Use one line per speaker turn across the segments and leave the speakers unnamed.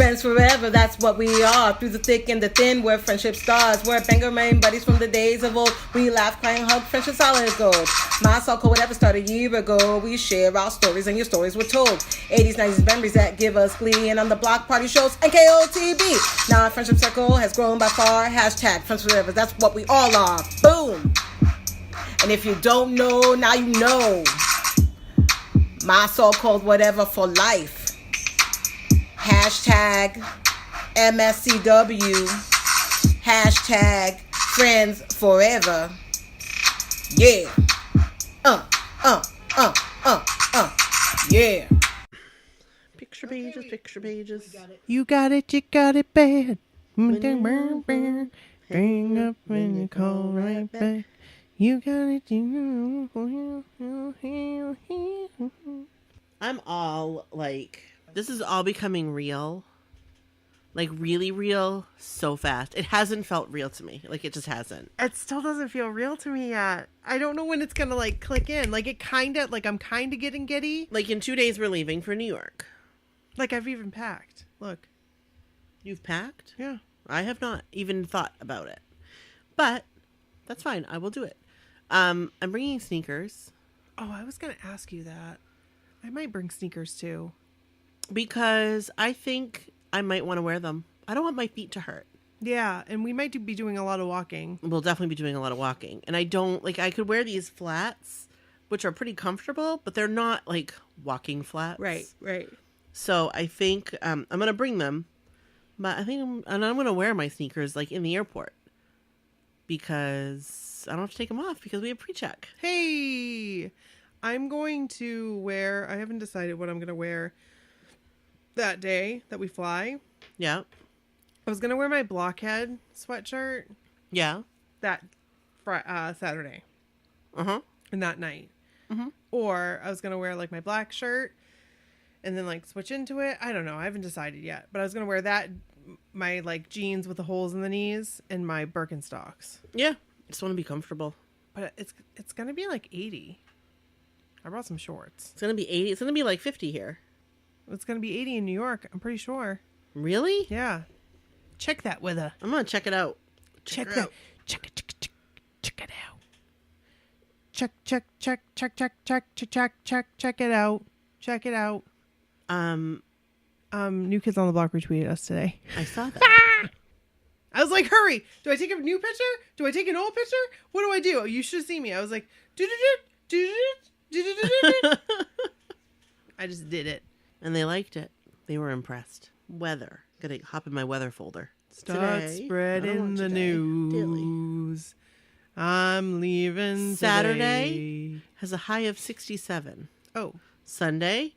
Friends forever, that's what we are. Through the thick and the thin, we're friendship stars. We're banger main buddies from the days of old. We laugh, crying, hug, friendship solid gold. My soul code whatever started a year ago. We share our stories and your stories were told. 80s, 90s memories that give us glee. And on the block party shows and KOTB. Now our friendship circle has grown by far. Hashtag friends forever, that's what we all are. Boom. And if you don't know, now you know. My soul code whatever for life. Hashtag MSCW. Hashtag friends forever. Yeah. Yeah.
Picture pages, picture pages.
You got it bad. Hang up when you call right back. You got it.
I'm all like, this is all becoming real. Like really real so fast. It hasn't felt real to me. Like it just hasn't.
It still doesn't feel real to me yet. I don't know when it's gonna like click in. Like it kinda, like I'm kinda getting giddy.
Like in 2 days we're leaving for New York.
Like I've even packed. Look.
You've packed?
Yeah.
I have not even thought about it. But that's fine. I will do it. I'm bringing sneakers.
Oh, I was gonna ask you that. I might bring sneakers too.
Because I think I might want to wear them. I don't want my feet to hurt.
Yeah, and we might be doing a lot of walking.
We'll definitely be doing a lot of walking. And I don't, like, I could wear these flats, which are pretty comfortable, but they're not, like, walking flats.
Right.
So I think I'm going to bring them. But I think I'm going to wear my sneakers, like, in the airport. Because I don't have to take them off because we have pre-check.
Hey! I'm going to wear, I haven't decided what I'm going to wear that day that we fly.
Yeah.
I was going to wear my blockhead sweatshirt.
Yeah.
That Saturday.
Uh-huh.
And that night.
Mm-hmm.
Or I was going to wear like my black shirt and then like switch into it. I don't know. I haven't decided yet. But I was going to wear that, my like jeans with the holes in the knees and my Birkenstocks.
Yeah. Just want to be comfortable.
But it's going to be like 80. I brought some shorts.
It's going to be 80. It's going to be like 50 here.
It's going to be 80 in New York. I'm pretty sure.
Really?
Yeah. Check that with her.
I'm going to check it out.
Check that. Check it out. Check it out. Check it out. New Kids on the Block retweeted us today.
I saw that.
I was like, hurry. Do I take a new picture? Do I take an old picture? What do I do? You should see me. I was like, I just did it.
And they liked it. They were impressed. Weather. Gonna hop in my weather folder.
Start
Today,
spreading the news. I'm leaving
Saturday
today.
has a high of 67.
Oh.
Sunday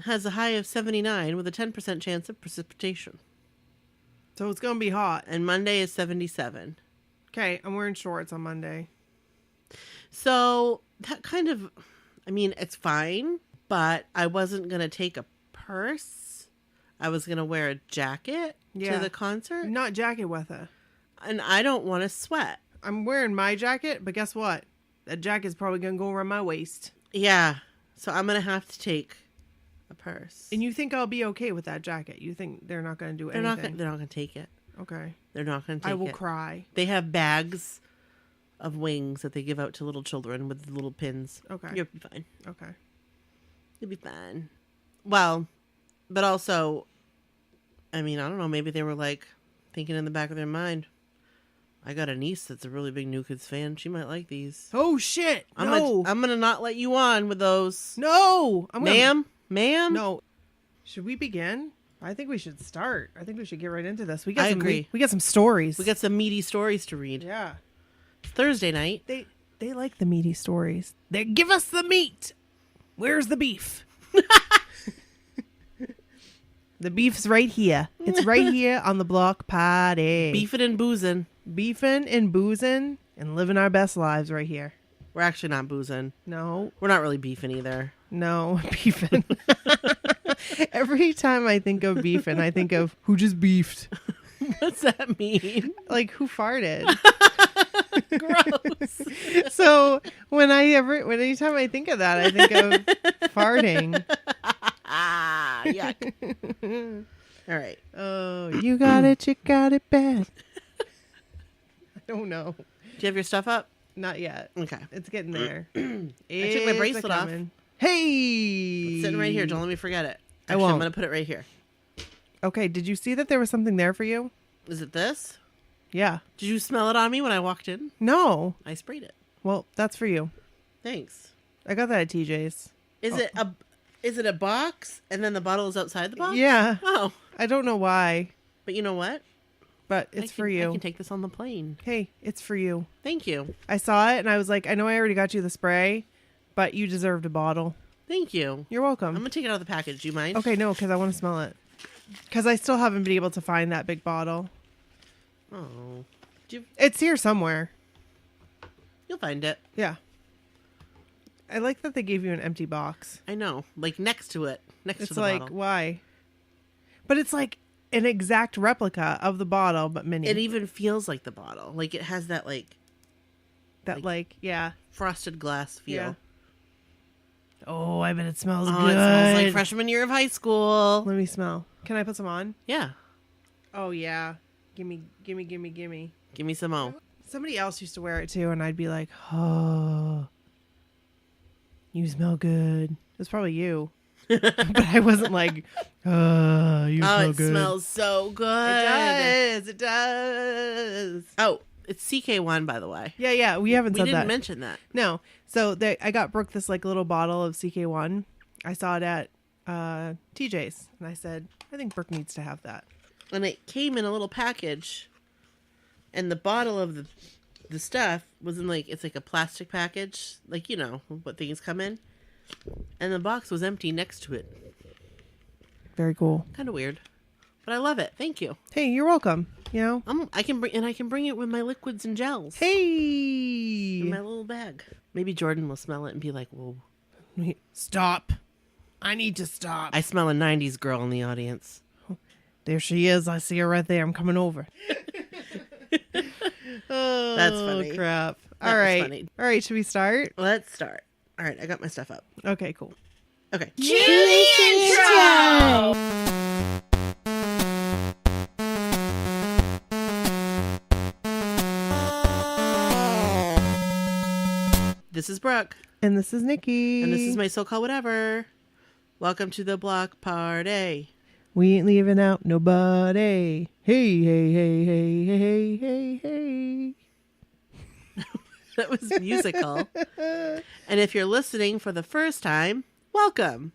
has a high of 79 with a 10% chance of precipitation.
So it's going to be hot.
And Monday is 77.
Okay, I'm wearing shorts on Monday.
So that kind of, I mean, it's fine, but I wasn't going to take a purse. I was going to wear a jacket to the concert.
Not jacket weather.
And I don't want to sweat.
I'm wearing my jacket, but guess what? That jacket's probably going to go around my waist.
Yeah. So I'm going to have to take a purse.
And you think I'll be okay with that jacket? You think they're not going to do anything?
They're not going to take it.
Okay.
They're not going to take it.
I will cry.
They have bags of wings that they give out to little children with little pins.
Okay.
You'll be fine.
Okay.
You'll be fine. Well, but also, I mean, I don't know. Maybe they were like thinking in the back of their mind, I got a niece that's a really big New Kids fan. She might like these.
Oh, shit.
I'm going to not let you on with those.
No.
Ma'am?
No. Should we begin? I think we should start. I think we should get right into this.
I agree.
We got some stories.
We got some meaty stories to read.
Yeah.
It's Thursday night.
They like the meaty stories. They give us the meat. Where's the beef? The beef's right here. It's right here on the block party.
Beefing and boozing.
Beefing and boozing and living our best lives right here.
We're actually not boozing.
No.
We're not really beefing either.
No, beefing. Every time I think of beefing, I think of who just beefed.
What's that mean?
Like who farted.
Gross.
So anytime I think of that, I think of farting.
Yuck. All right.
Oh, you got it bad. I don't know.
Do you have your stuff up?
Not yet.
Okay.
It's getting there.
I took my bracelet off.
Hey!
It's sitting right here. Don't let me forget it.
I
Actually,
won't.
I'm going to put it right here.
Okay, did you see that there was something there for you?
Is it this?
Yeah.
Did you smell it on me when I walked in?
No.
I sprayed it.
Well, that's for you.
Thanks.
I got that at TJ's.
Is it a box and then the bottle is outside the box?
Yeah.
Oh.
I don't know why,
But you know what?
but it's for you.
I can take this on the plane.
Hey, it's for you.
Thank you.
I saw it and I was like, I know I already got you the spray, but you deserved a bottle.
Thank you.
You're welcome.
I'm going to take it out of the package. Do you mind?
Okay, no, because I want to smell it. Because I still haven't been able to find that big bottle.
Oh.
It's here somewhere.
You'll find it.
Yeah. I like that they gave you an empty box.
I know. Like next to it. Next to
It's
the
like,
bottle.
why? But it's like an exact replica of the bottle, but mini.
It even feels like the bottle. Like it has that
yeah.
frosted glass feel.
Yeah. Oh, I bet it smells
Oh,
good.
it smells like freshman year of high school.
Let me smell. Can I put some on?
Yeah.
Oh, yeah. Gimme.
Give me some more.
Somebody else used to wear it too, and I'd be like, oh, you smell good. It was probably you. But I wasn't like, you smell
it
good.
smells so good.
It does.
Oh, it's CK1, by the way.
Yeah, we haven't
We
said
didn't
that.
mention that.
No. So I got Brooke this like little bottle of CK1. I saw it at TJ's, and I said, I think Brooke needs to have that.
And it came in a little package, and the bottle of the stuff was in it's like a plastic package, like, you know, what things come in. And the box was empty next to it.
Very cool.
Kind of weird. But I love it. Thank you.
Hey, you're welcome. You know?
I can bring it with my liquids and gels.
Hey!
In my little bag. Maybe Jordan will smell it and be like, whoa.
Stop. I need to stop.
I smell a 90s girl in the audience.
There she is. I see her right there. I'm coming over. Oh,
That's funny.
Crap.
That
All
was
right.
funny.
All right. Should we start?
Let's start. All right, I got my stuff up.
Okay, cool.
Okay.
Cue the intro!
This is Brooke.
And this is Nikki.
And this is my so-called whatever. Welcome to the block party.
We ain't leaving out nobody. Hey, hey, hey, hey, hey, hey, hey.
That was musical. And if you're listening for the first time, welcome.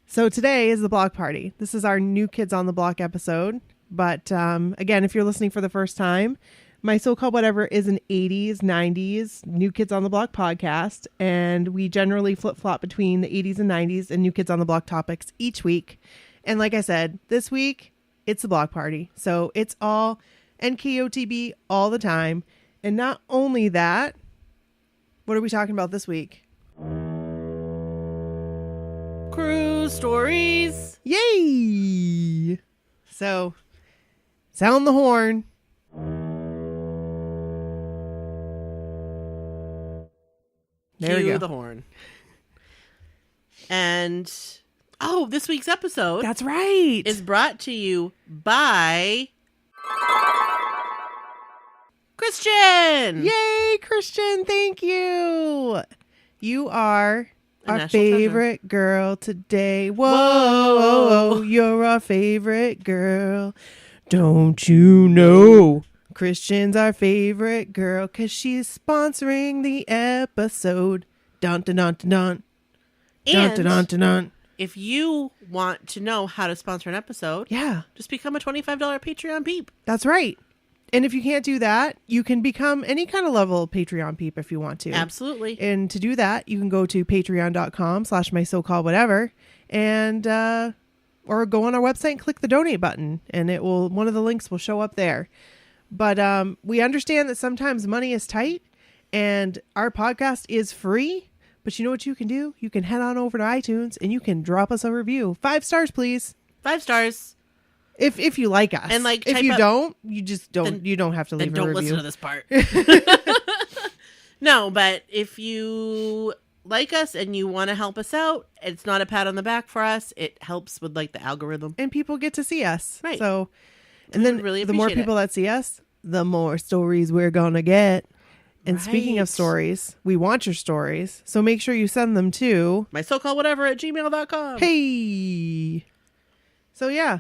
So today is the block party. This is our New Kids on the Block episode. But again, if you're listening for the first time, my so-called whatever is an 80s, 90s New Kids on the Block podcast. And we generally flip-flop between the 80s and 90s and New Kids on the Block topics each week. And like I said, this week, it's the block party. So it's all NKOTB all the time. And not only that, what are we talking about this week?
Crew stories.
Yay! So, sound the horn. There we
Cue
go.
the horn. And, this week's episode
That's right.
is brought to you by Christian.
Yay, Christian. Thank you. You are
A
our
national
favorite girl today. Whoa, you're our favorite girl. Don't you know? Christian's our favorite girl because she's sponsoring the episode. Dun dun dun dun dun. Dun dun dun dun dun.
If you want to know how to sponsor an episode,
Yeah,
just become a $25 Patreon peep.
that's right. And if you can't do that, you can become any kind of level Patreon peep if you want to.
Absolutely.
And to do that, you can go to patreon.com/my-so-called-whatever and or go on our website and click the donate button, and one of the links will show up there. But we understand that sometimes money is tight, and our podcast is free. But you know what you can do? You can head on over to iTunes and you can drop us a review. 5 stars, please.
5 stars.
If you like us.
And, like,
if
type
you
up-
don't, you just don't.
Then-
You don't have to leave
Then
a
don't
review.
listen to this part. No, but if you like us and you want to help us out, it's not a pat on the back for us. It helps with like the algorithm.
And people get to see us.
Right.
So, and
We
then
would really
the more
appreciate
people that see us, the more stories we're going to get. And speaking of
Right.
stories, we want your stories. So make sure you send them to
My so-called whatever at gmail.com.
hey. So yeah,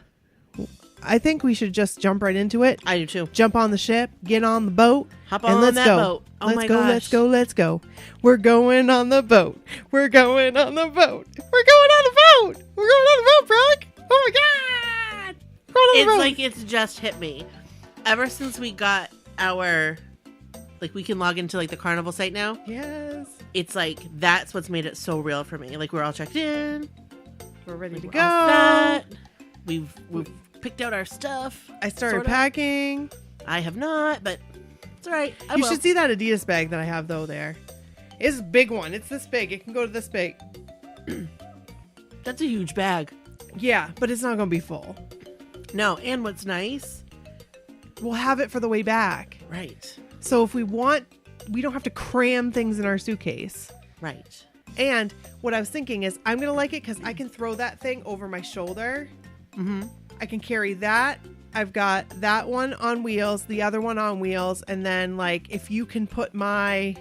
I think we should just jump right into it.
I do too.
Jump on the ship, get on the boat,
Hop
and
on
let's
that
go.
boat. Oh
let's
my
go,
gosh.
let's go, let's go. We're going on the boat. We're going on the boat. We're going on the boat. We're going on the boat, Brooke. Oh my God. We're going on the
It's
boat.
like it's just hit me. Ever since we got our, like we can log into like the carnival site now.
Yes.
It's like that's what's made it so real for me. Like we're all checked in.
We're ready to
We're
go.
all set. We've picked out our stuff.
I started
Sorta.
packing.
I have not, but it's all right. I
You
will.
should see that Adidas bag that I have though there. It's a big one. It's this big. It can go to this big.
That's a huge bag.
Yeah, but it's not going to be full.
No, and what's nice,
We'll have it for the way back.
right,
So if we want, we don't have to cram things in our suitcase.
right.
And what I was thinking is I'm going to like it because I can throw that thing over my shoulder.
Mm-hmm.
I can carry that. I've got that one on wheels, the other one on wheels. And then like, if you can put my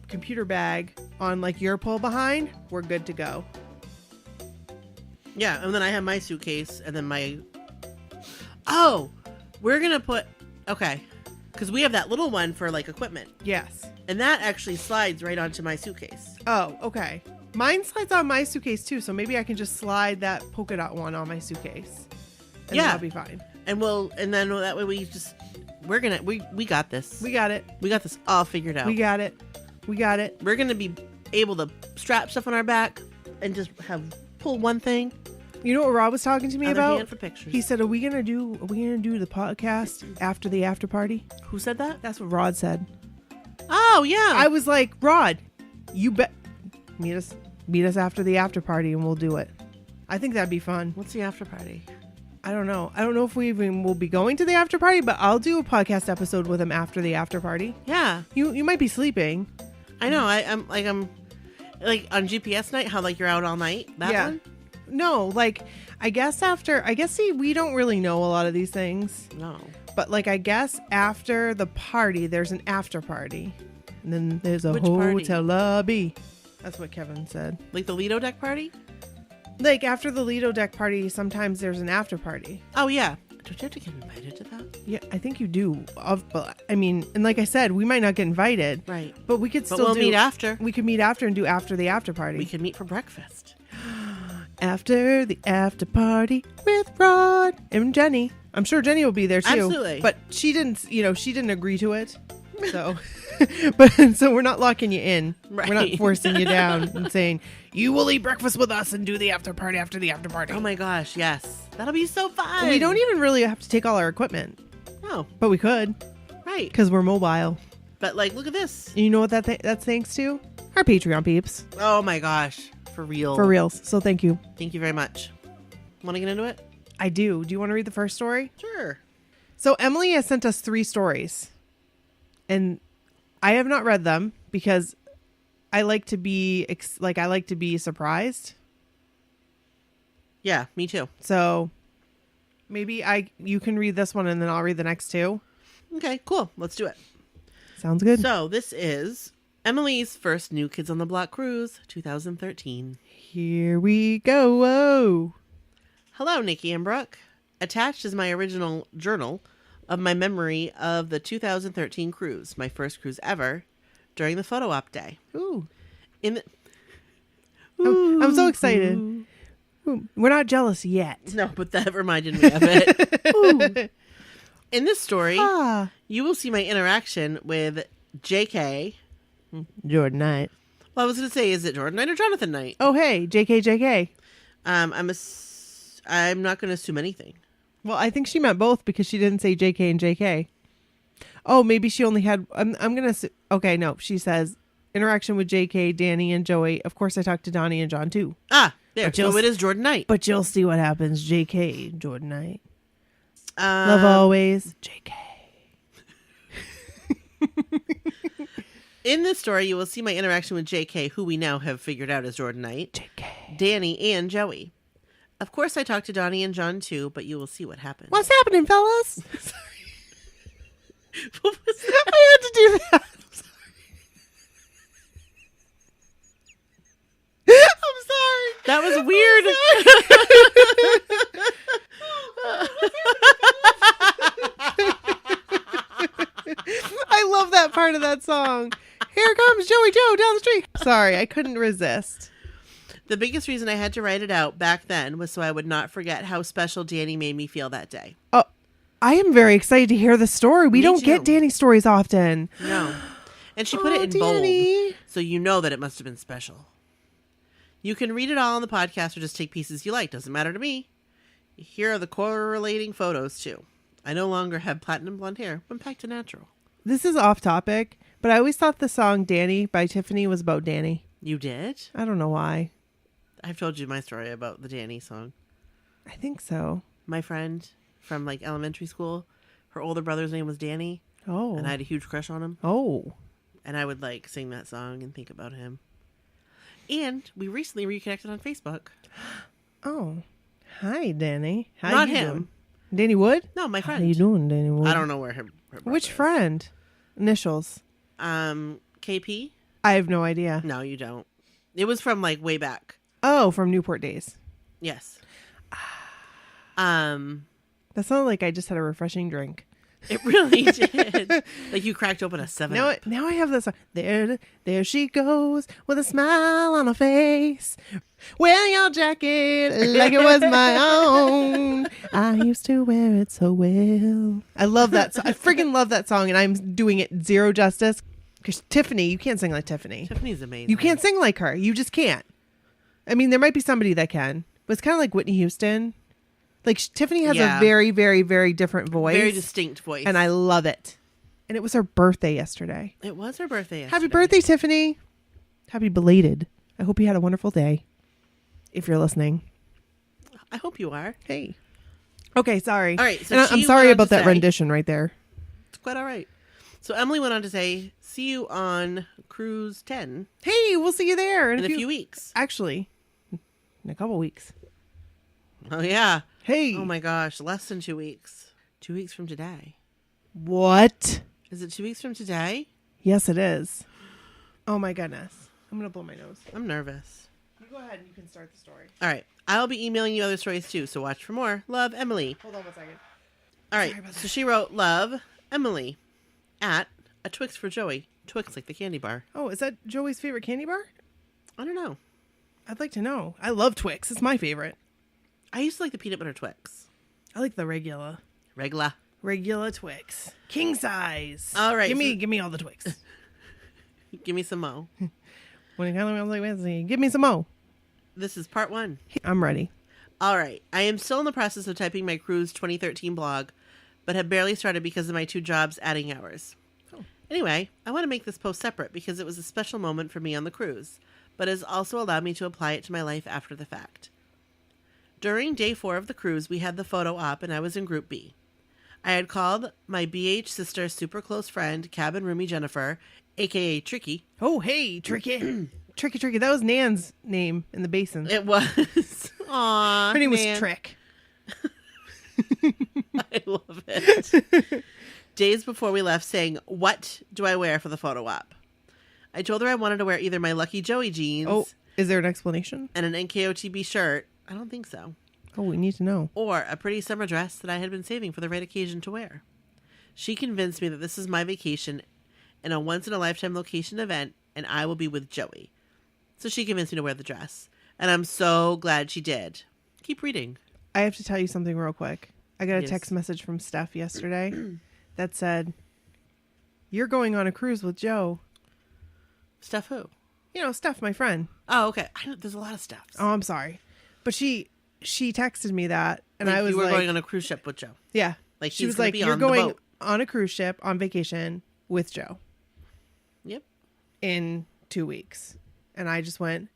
computer bag on like your pull behind, we're good to go.
Yeah, and then I have my suitcase, and then my. Oh, we're gonna put okay, because we have that little one for like equipment,
Yes.
and that actually slides right onto my suitcase.
Oh, okay. Mine slides on my suitcase too, so maybe I can just slide that polka dot one on my suitcase. And
Yeah.
that'll be fine.
And then that way we got this.
We got it.
We got this all figured out.
We got it. We got it.
We're gonna be able to strap stuff on our back and just pull one thing.
You know what Rob was talking to me
Other
about?
hand for pictures.
He said, Are we gonna do the podcast after the after party?
Who said that?
That's what Rod said.
Oh yeah.
I was like, Rod, you bet meet us after the after party and we'll do it. I think that'd be fun.
What's the after party?
I don't know. I don't know if we even will be going to the after party, but I'll do a podcast episode with him after the after party.
Yeah,
You might be sleeping.
I know. I'm like on GPS night. How like you're out all night. That
Yeah.
one.
No, like I guess see we don't really know a lot of these things.
No.
But like I guess after the party there's an after party. And then there's a
Which
hotel
party?
lobby. That's what Kevin said.
Like the Lido deck party.
Like after the Lido deck party sometimes there's an after party.
Oh yeah. Don't you have to get invited to that?
Yeah, I think you do. But I mean, and like I said, we might not get invited.
Right.
But we could
But
still
we'll
do
meet after.
We could meet after and do after the after party.
We can meet for breakfast.
After the after party with Rod and Jenny. I'm sure Jenny will be there too.
Absolutely.
But she didn't agree to it. So, so we're not locking you in. We're not
Right.
forcing you down and saying, you will eat breakfast with us and do the after party after the after party.
Oh my gosh, yes. That'll be so fun.
We don't even really have to take all our equipment,
No.
but we could
Right.
because we're mobile.
But like, look at this.
And you know what that's thanks to? Our Patreon peeps.
Oh my gosh. For real.
For reals. So thank you.
Thank you very much. Want to get into it?
I do. Do you want to read the first story?
Sure.
So Emily has sent us 3 stories, and I have not read them because I like to be surprised.
Yeah, me too.
So maybe you can read this one and then I'll read the next 2.
Okay, cool. Let's do it.
Sounds good.
So this is Emily's first New Kids on the Block cruise, 2013.
Here we go. Whoa.
Hello, Nikki and Brooke. Attached is my original journal of my memory of the 2013 cruise, my first cruise ever, during the photo op day.
Ooh.
In the
I'm so excited. Ooh. We're not jealous yet.
No, but that reminded me of it. Ooh. In this story,
Ah.
you will see my interaction with JK.
Jordan Knight.
Well, I was going to say, is it Jordan Knight or Jonathan Knight?
Oh, hey. JK.
I'm not going to assume anything.
Well, I think she meant both because she didn't say JK and JK. Oh, maybe she only had. I'm gonna. Okay, no. She says interaction with JK, Danny, and Joey. Of course, I talked to Donnie and John too.
Ah, there.
But you'll
So it is Jordan Knight.
But you'll see what happens. JK, Jordan Knight. Love always. JK.
In this story, you will see my interaction with JK, who we now have figured out is Jordan Knight,
JK.
Danny, and Joey. Of course, I talked to Donnie and John too, but you will see what happens.
What's happening, fellas?
What was that?
I had to do that. I'm sorry.
That was weird.
I love that part of that song. Here comes Joey Joe down the street. Sorry, I couldn't resist.
The biggest reason I had to write it out back then was so I would not forget how special Danny made me feel that day.
Oh, I am very excited to hear the story. We
Me
don't
too.
get Danny stories often.
No. And she put it in
Danny.
bold, so you know that it must have been special. You can read it all on the podcast or just take pieces you like. Doesn't matter to me. Here are the correlating photos, too. I no longer have platinum blonde hair. Went back to natural.
This is off topic, but I always thought the song Danny by Tiffany was about Danny.
You did?
I don't know why.
I've told you my story about the Danny song.
I think so.
My friend from like elementary school, her older brother's name was Danny,
Oh.
and I had a huge crush on him.
Oh.
And I would like sing that song and think about him. And we recently reconnected on Facebook.
Oh. Hi, Danny. How
Not
you
him.
doing? Danny Wood?
No, my
How
friend.
you doing, Danny Wood?
I don't know where her brother
Which
is.
friend? Initials.
KP?
I have no idea.
No, you don't. It was from like way back.
Oh, from Newport Days.
Yes.
That sounded like I just had a refreshing drink.
It really did. Like you cracked open a 7
Now I have this. There she goes with a smile on her face. Wear your jacket like it was my own. I used to wear it so well. I love that. I freaking love that song, and I'm doing it zero justice. Because Tiffany, you can't sing like Tiffany.
Tiffany's amazing.
You can't sing like her. You just can't. I mean, there might be somebody that can, but it's kind of like Whitney Houston. Like Tiffany has
Yeah.
a very, very, very different voice.
Very distinct voice.
And I love it. And it was her birthday yesterday.
It was her birthday yesterday.
Happy birthday, Tiffany. Happy belated. I hope you had a wonderful day. If you're listening.
I hope you are.
Hey. Okay, sorry.
All right, so
And
she
I'm
went
sorry
on
about
to
that
say-
rendition right there.
It's quite all right. So Emily went on to say, see you on cruise 10
Hey, we'll see you there
in a few weeks.
Actually, in a couple weeks.
Oh, yeah.
Hey.
Oh, my gosh. Less than 2 weeks. 2 weeks from today.
What?
Is it 2 weeks from today?
Yes, it is. Oh my goodness. I'm going to blow my nose.
I'm nervous.
You go ahead and you can start the story.
All right. I'll be emailing you other stories too, so watch for more. Love, Emily.
Hold on one second.
All right.
Sorry about
So she wrote, love, Emily, at a Twix for Joey. Twix, like the candy bar.
Oh, is that Joey's favorite candy bar?
I don't know.
I'd like to know. I love Twix. It's my favorite.
I used to like the peanut butter Twix.
I like the regular.
Regular.
Twix. King size.
All right,
Give me all the Twix.
Give me some mo.
When it kind of like Wednesday, give me some more.
This is part 1.
I'm ready.
All right. I am still in the process of typing my Cruise 2013 blog, but have barely started because of my 2 jobs adding hours.
Oh.
Anyway, I want to make this post separate because it was a special moment for me on the cruise, but has also allowed me to apply it to my life after the fact. During day 4 of the cruise, we had the photo op and I was in Group B. I had called my BH sister super close friend, cabin roomie Jennifer, aka Tricky.
Oh, hey, Tricky. Tricky. That was Nan's name in the basin.
It was. Aww.
Her name was
Nan.
Trick.
I love it. Days before we left, saying, what do I wear for the photo op? I told her I wanted to wear either my Lucky Joey jeans
Oh, is there an explanation?
and an NKOTB shirt. I don't think so.
Oh, we need to know.
Or a pretty summer dress that I had been saving for the right occasion to wear. She convinced me that this is my vacation in a once-in-a-lifetime location event, and I will be with Joey. So she convinced me to wear the dress. And I'm so glad she did. Keep reading.
I have to tell you something real quick. I got a
Yes.
text message from Steph yesterday that said, "You're going on a cruise with Joe."
Steph who?
You know, Steph, my friend.
Oh, okay. There's a lot of Stephs.
Oh, I'm sorry. But she texted me that, and
Like
I was
you were
like,
going on a cruise ship with Joe.
yeah.
Like
She
he's
was
gonna
like,
be
"You're
on the
going
boat."
on a cruise ship on vacation with Joe
Yep.
in 2 weeks." And I just went,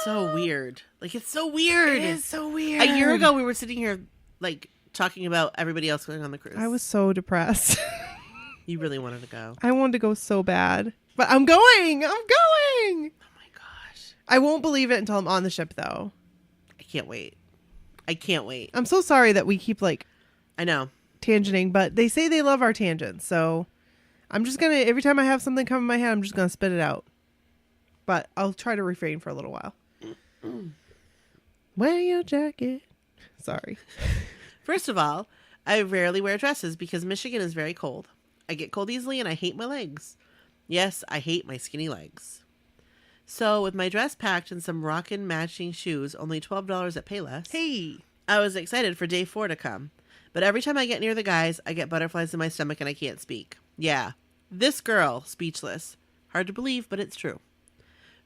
So weird. Like it's so weird.
It is so weird.
A year ago we were sitting here like talking about everybody else going on the cruise.
I was so depressed.
You really wanted to go.
I wanted to go so bad. But I'm going! I'm going!
Oh my gosh.
I won't believe it until I'm on the ship, though.
I can't wait. I can't wait.
I'm so sorry that we keep, like,
I know.
tangenting, but they say they love our tangents, so I'm just gonna, every time I have something come in my head, I'm just gonna spit it out. But I'll try to refrain for a little while. Wear your jacket. Sorry.
First of all, I rarely wear dresses because Michigan is very cold. I get cold easily and I hate my legs. Yes, I hate my skinny legs. So with my dress packed and some rockin' matching shoes, only $12 at Payless,
Hey.
I was excited for day 4 to come. But every time I get near the guys, I get butterflies in my stomach and I can't speak. Yeah, this girl, speechless. Hard to believe, but it's true.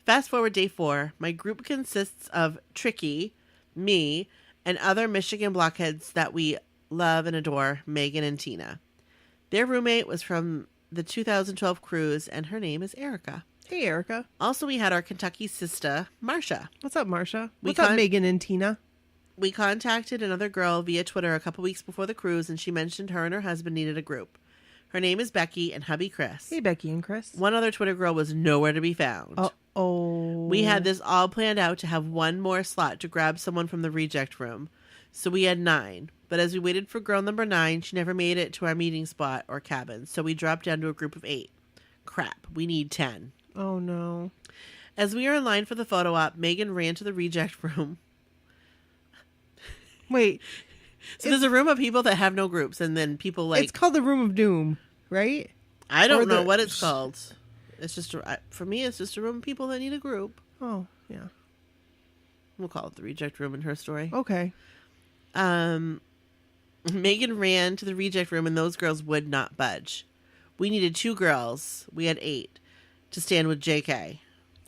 Fast forward day 4, my group consists of Tricky, me, and other Michigan blockheads that we love and adore, Megan and Tina. Their roommate was from the 2012 cruise, and her name is Erica.
Hey, Erica.
Also, we had our Kentucky sister, Marcia.
What's up, Marcia?
We
What's up,
con-
Megan and Tina?
We contacted another girl via Twitter a couple weeks before the cruise, and she mentioned her and her husband needed a group. Her name is Becky and hubby Chris.
Hey, Becky and Chris.
One other Twitter girl was nowhere to be found.
Oh.
We had this all planned out to have one more slot to grab someone from the reject room. So we had 9. But as we waited for girl number 9, she never made it to our meeting spot or cabin. So we dropped down to a group of 8. Crap, we need 10.
Oh, no.
As we were in line for the photo op, Megan ran to the reject room.
Wait.
So there's a room of people that have no groups, and then people like...
It's called the Room of Doom, right?
I don't
or
know
the-
what it's called. It's just, for me, it's just a room of people that need a group.
Oh, yeah.
We'll call it the reject room in her story.
Okay.
Megan ran to the reject room, and those girls would not budge. We needed 2 girls. We had 8 to stand with JK.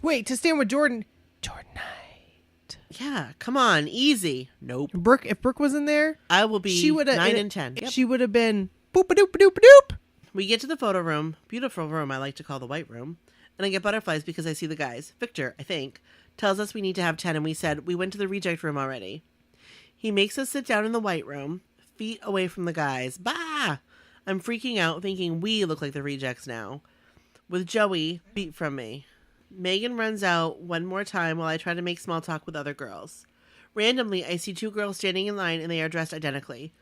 Wait, to stand with Jordan. Jordan Knight.
Yeah, come on, easy. Nope.
Brooke, if Brooke was in there,
I will be
she would have
9 and 10. Yep.
She would have been boop a doop a doop a doop.
We get to the photo room, beautiful room I like to call the white room, and I get butterflies because I see the guys. Victor, I think, tells us we need to have 10, and we said we went to the reject room already. He makes us sit down in the white room, feet away from the guys. Bah! I'm freaking out, thinking we look like the rejects now. With Joey, feet from me. Megan runs out one more time while I try to make small talk with other girls. Randomly, I see 2 girls standing in line, and they are dressed identically.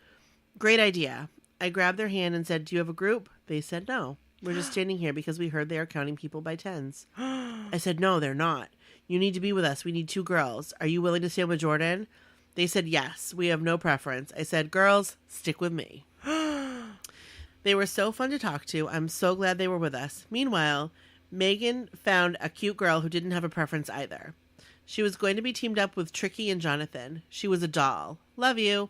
Great idea. I grabbed their hand and said, "Do you have a group?" They said no. We're just standing here because we heard they are counting people by tens. I said, "No, they're not. You need to be with us. We need 2 girls. Are you willing to stand with Jordan?" They said, "Yes. We have no preference." I said, "Girls, stick with me." They were so fun to talk to. I'm so glad they were with us. Meanwhile, Megan found a cute girl who didn't have a preference either. She was going to be teamed up with Tricky and Jonathan. She was a doll. Love you.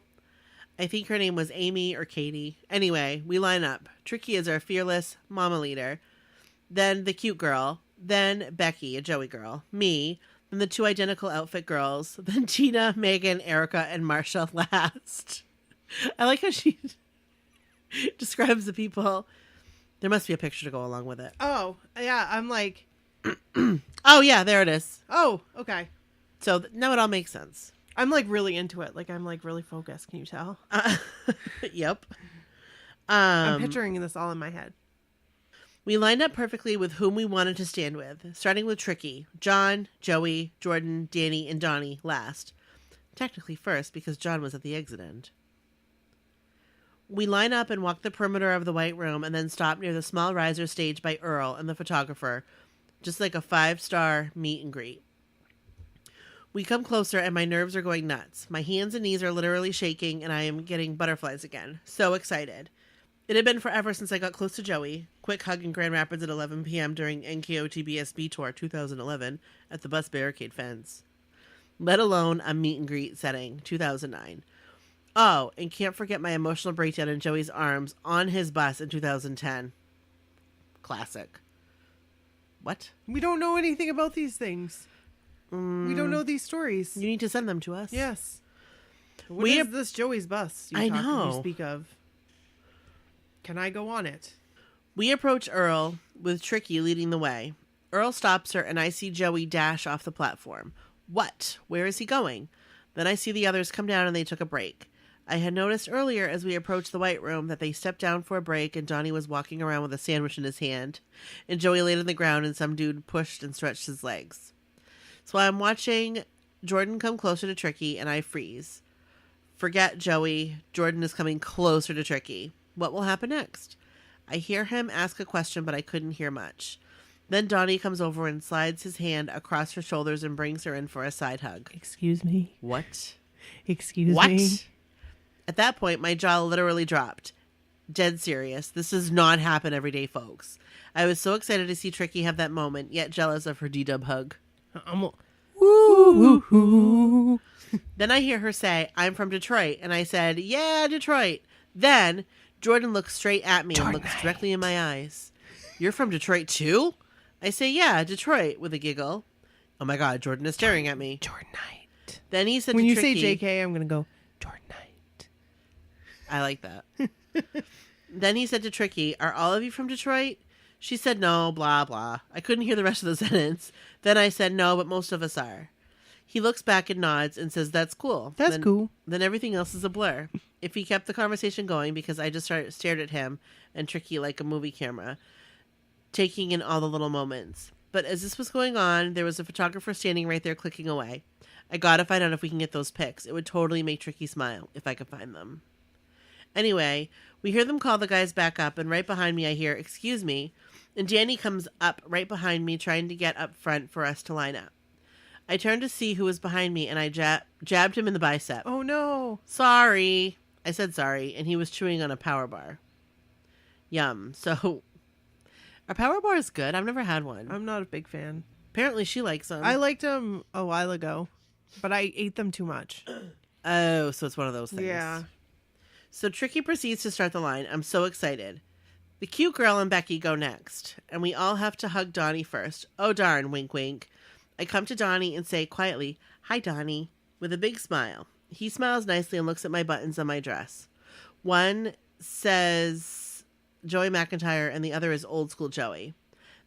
I think her name was Amy or Katie. Anyway, we line up. Tricky is our fearless mama leader. Then the cute girl. Then Becky, a Joey girl. Me. Then the 2 identical outfit girls. Then Tina, Megan, Erica, and Marsha last. I like how she describes the people. There must be a picture to go along with it.
Oh, yeah. I'm like,
Oh, yeah, there it is.
oh, okay.
So now it all makes sense.
I'm like really into it. Like I'm like really focused. Can you tell?
Yep.
I'm picturing this all in my head.
We lined up perfectly with whom we wanted to stand with, starting with Tricky, John, Joey, Jordan, Danny, and Donnie last. Technically first, because John was at the exit end. We line up and walk the perimeter of the white room and then stop near the small riser stage by Earl and the photographer, just like a 5-star meet and greet. We come closer and my nerves are going nuts. My hands and knees are literally shaking and I am getting butterflies again. So excited. It had been forever since I got close to Joey. Quick hug in Grand Rapids at 11 p.m. during NKOTBSB Tour 2011 at the bus barricade fence. Let alone a meet and greet setting, 2009. Oh, and can't forget my emotional breakdown in Joey's arms on his bus in 2010. Classic. What?
We don't know anything about these things. We don't know these stories.
You need to send them to us.
Yes. What
We
is
have-
this Joey's bus
I
you
know.
speak of? Can I go on it?
We approach Earl with Tricky leading the way. Earl stops her and I see Joey dash off the platform. What? Where is he going? Then I see the others come down and they took a break. I had noticed earlier as we approached the white room that they stepped down for a break and Donnie was walking around with a sandwich in his hand, and Joey laid on the ground and some dude pushed and stretched his legs. So I'm watching Jordan come closer to Tricky and I freeze. Forget Joey. Jordan is coming closer to Tricky. What will happen next? I hear him ask a question, but I couldn't hear much. Then Donnie comes over and slides his hand across her shoulders and brings her in for a side hug.
Excuse me.
What?
Excuse
What?
me.
At that point, my jaw literally dropped. Dead serious. This does not happen every day, folks. I was so excited to see Tricky have that moment, yet jealous of her D-dub hug.
Woo.
Then I hear her say, I'm from Detroit. And I said, yeah, Detroit. Then Jordan looks straight at me and looks directly in my eyes. You're from Detroit too? I say, yeah, Detroit, with a giggle. Oh my God, Jordan is staring at me.
Jordanite.
Then he said
When
to
you
Tricky,
say JK, I'm going to go, Jordanite.
I like that. Then he said to Tricky, are all of you from Detroit? She said no, blah, blah. I couldn't hear the rest of the sentence. Then I said no, but most of us are. He looks back and nods and says, that's cool.
That's cool.
Then everything else is a blur. If he kept the conversation going, because I just stared at him and Tricky like a movie camera, taking in all the little moments. But as this was going on, there was a photographer standing right there clicking away. I gotta find out if we can get those pics. It would totally make Tricky smile if I could find them. Anyway, we hear them call the guys back up, and right behind me I hear, excuse me, and Danny comes up right behind me trying to get up front for us to line up. I turned to see who was behind me, and I jabbed him in the bicep.
Oh, no.
Sorry. I said sorry, and he was chewing on a power bar. Yum. So, our power bar is good. I've never had one.
I'm not a big fan.
Apparently she likes them.
I liked them a while ago, but I ate them too much.
Oh, so it's one of those things.
Yeah.
So Tricky proceeds to start the line. I'm so excited. The cute girl and Becky go next, and we all have to hug Donnie first. Oh, darn, wink, wink. I come to Donnie and say quietly, hi, Donnie, with a big smile. He smiles nicely and looks at my buttons on my dress. One says Joey McIntyre, and the other is old school Joey.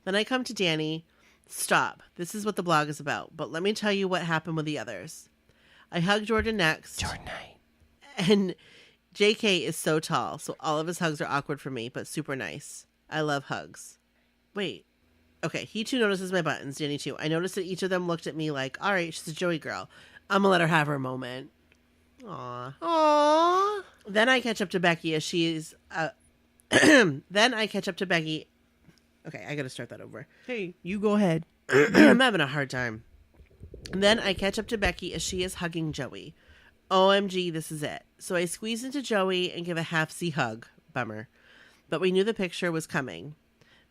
Then I come to Danny. Stop. This is what the blog is about, but let me tell you what happened with the others. I hug Jordan next.
Jordanite.
And JK is so tall, so all of his hugs are awkward for me, but super nice. I love hugs. Wait. Okay, he too notices my buttons, Danny too. I noticed that each of them looked at me like, all right, she's a Joey girl. I'm gonna let her have her moment. Aww.
Aww.
Then I catch up to Becky as she's... Then I catch up to Becky... Okay, I gotta start that over.
Hey, you go ahead.
I'm having a hard time. Then I catch up to Becky as she is hugging Joey. OMG, this is it. So I squeeze into Joey and give a half-C hug. Bummer. But we knew the picture was coming.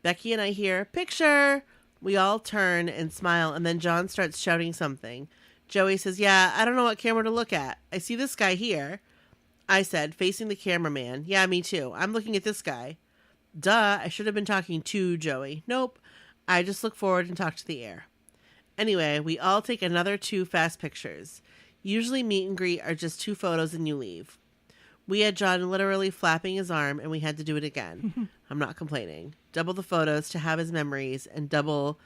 Becky and I hear, picture! We all turn and smile, and then John starts shouting something. Joey says, yeah, I don't know what camera to look at. I see this guy here. I said, facing the cameraman. Yeah, me too. I'm looking at this guy. Duh, I should have been talking to Joey. Nope. I just look forward and talk to the air. Anyway, we all take another 2 fast pictures. Usually meet and greet are just 2 photos and you leave. We had John literally flapping his arm and we had to do it again. I'm not complaining. Double the photos to have his memories and double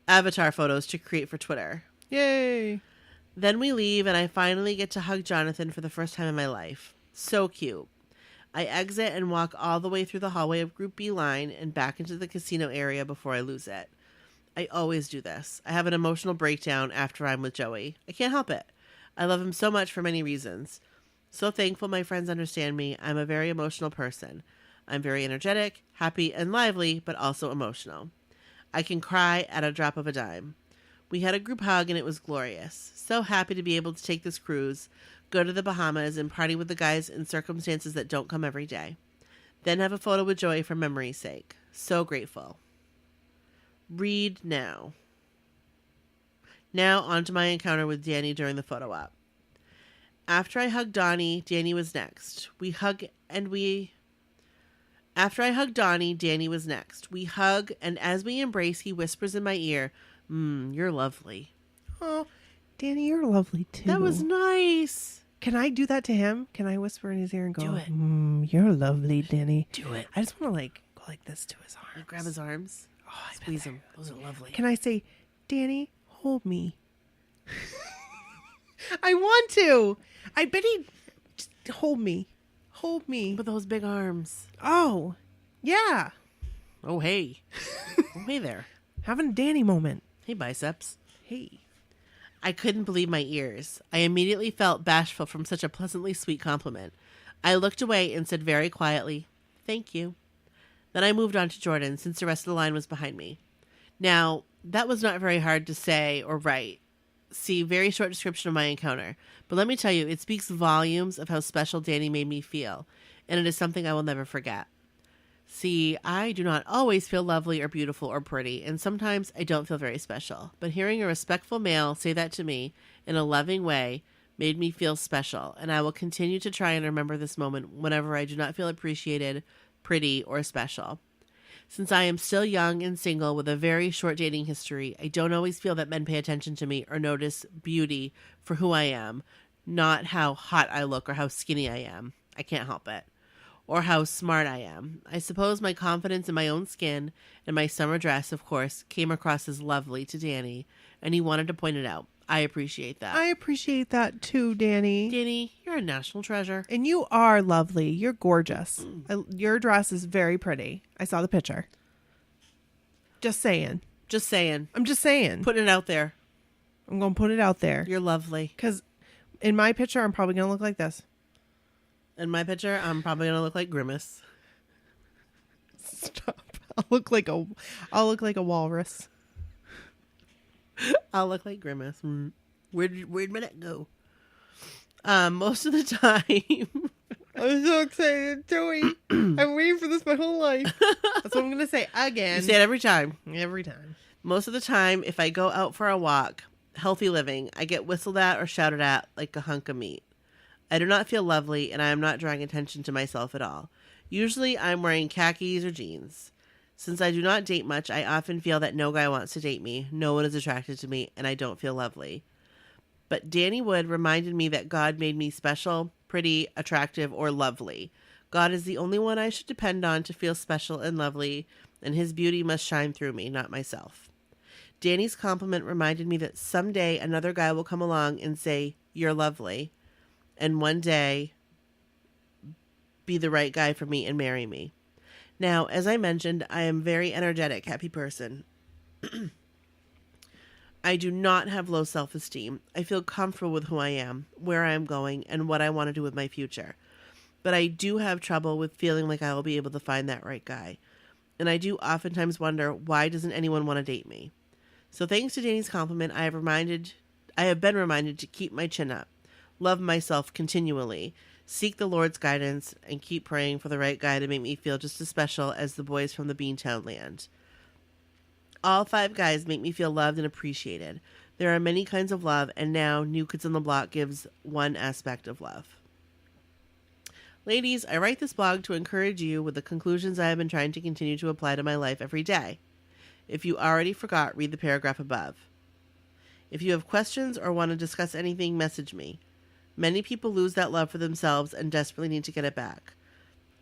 avatar photos to create for Twitter.
Yay.
Then we leave and I finally get to hug Jonathan for the first time in my life. So cute. I exit and walk all the way through the hallway of Group B line and back into the casino area before I lose it. I always do this. I have an emotional breakdown after I'm with Joey. I can't help it. I love him so much for many reasons. So thankful my friends understand me. I'm a very emotional person. I'm very energetic, happy, and lively, but also emotional. I can cry at a drop of a dime. We had a group hug and it was glorious. So happy to be able to take this cruise, go to the Bahamas, and party with the guys in circumstances that don't come every day. Then have a photo with Joey for memory's sake. So grateful. Read now. Now on to my encounter with Danny during the photo op. After I hugged Donnie, Danny was next. After I hugged Donnie, Danny was next. We hug, and as we embrace, he whispers in my ear, you're lovely.
Oh, Danny, you're lovely too.
That was nice.
Can I do that to him? Can I whisper in his ear and go,
Do it.
You're lovely, Danny.
Do it.
I just want to go like this to his arms.
Grab his arms.
Oh,
Squeeze him. Those are lovely.
Can I say, Danny, hold me? I want to. I bet he hold me. Hold me.
With those big arms.
Oh, yeah.
Oh, hey. Oh, hey there.
Having a Danny moment.
Hey, biceps.
Hey.
I couldn't believe my ears. I immediately felt bashful from such a pleasantly sweet compliment. I looked away and said very quietly, "Thank you." Then I moved on to Jordan, since the rest of the line was behind me. Now, that was not very hard to say or write. See, very short description of my encounter. But let me tell you, it speaks volumes of how special Danny made me feel, and it is something I will never forget. See, I do not always feel lovely or beautiful or pretty, and sometimes I don't feel very special. But hearing a respectful male say that to me in a loving way made me feel special, and I will continue to try and remember this moment whenever I do not feel appreciated, pretty, or special. Since I am still young and single with a very short dating history, I don't always feel that men pay attention to me or notice beauty for who I am, not how hot I look or how skinny I am. I can't help it. Or how smart I am. I suppose my confidence in my own skin and my summer dress, of course, came across as lovely to Danny, and he wanted to point it out. I appreciate that.
I appreciate that too, Danny.
Danny, you're a national treasure.
And you are lovely. You're gorgeous. Your dress is very pretty. I saw the picture. Just saying.
Just saying.
I'm just saying.
Putting it out there.
I'm going to put it out there.
You're lovely.
Because in my picture, I'm probably going to look like this.
In my picture, I'm probably going to look like Grimace.
Stop. I'll look like a walrus.
I'll look like Grimace. Where'd that go? Most of the time.
I'm so excited, Joey. I'm waiting for this my whole life. That's what I'm going to say again.
You say it every time.
Every time.
Most of the time, if I go out for a walk, healthy living, I get whistled at or shouted at like a hunk of meat. I do not feel lovely, and I am not drawing attention to myself at all. Usually, I'm wearing khakis or jeans. Since I do not date much, I often feel that no guy wants to date me, no one is attracted to me, and I don't feel lovely. But Danny Wood reminded me that God made me special, pretty, attractive, or lovely. God is the only one I should depend on to feel special and lovely, and his beauty must shine through me, not myself. Danny's compliment reminded me that someday another guy will come along and say, "You're lovely," and one day be the right guy for me and marry me. Now, as I mentioned, I am a very energetic, happy person. I do not have low self-esteem. I feel comfortable with who I am, where I am going, and what I want to do with my future. But I do have trouble with feeling like I will be able to find that right guy. And I do oftentimes wonder, why doesn't anyone want to date me? So thanks to Danny's compliment, I have been reminded to keep my chin up, love myself continually, seek the Lord's guidance, and keep praying for the right guy to make me feel just as special as the boys from the Beantown land. All 5 guys make me feel loved and appreciated. There are many kinds of love, and now New Kids on the Block gives one aspect of love. Ladies, I write this blog to encourage you with the conclusions I have been trying to continue to apply to my life every day. If you already forgot, read the paragraph above. If you have questions or want to discuss anything, message me. Many people lose that love for themselves and desperately need to get it back.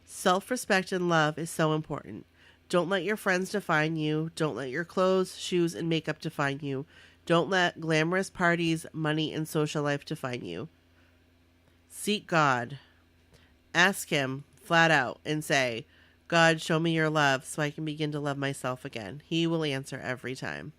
Self-respect and love is so important. Don't let your friends define you. Don't let your clothes, shoes, and makeup define you. Don't let glamorous parties, money, and social life define you. Seek God. Ask him flat out and say, "God, show me your love so I can begin to love myself again." He will answer every time.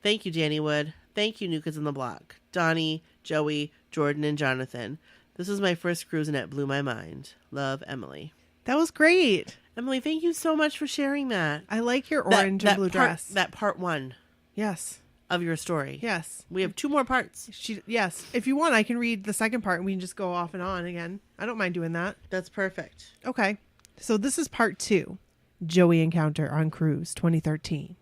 Thank you, Danny Wood. Thank you, New Kids on the Block. Donnie, Joey, Jordan, and Jonathan. This was my first cruise and it blew my mind. Love, Emily.
That was great.
Emily, thank you so much for sharing that.
I like your orange and blue dress.
That part 1
Yes.
of your story.
Yes.
We have 2 more parts.
Yes. If you want, I can read the second part and we can just go off and on again. I don't mind doing that.
That's perfect.
Okay. So this is part 2. Joey Encounter on Cruise 2013.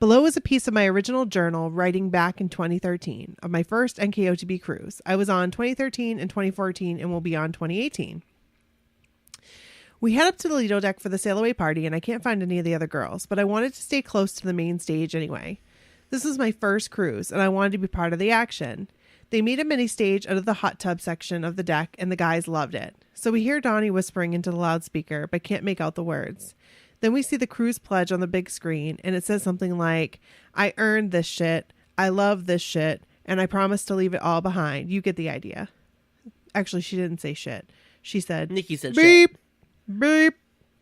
Below is a piece of my original journal writing back in 2013 of my first NKOTB cruise. I was on 2013 and 2014 and will be on 2018. We head up to the Lido deck for the sail away party and I can't find any of the other girls, but I wanted to stay close to the main stage anyway. This was my first cruise and I wanted to be part of the action. They made a mini stage out of the hot tub section of the deck and the guys loved it. So we hear Donnie whispering into the loudspeaker but can't make out the words. Then we see the cruise pledge on the big screen and it says something like, "I earned this shit, I love this shit, and I promise to leave it all behind." You get the idea. Actually, she didn't say shit. She said,
Nikki said
beep,
shit.
beep.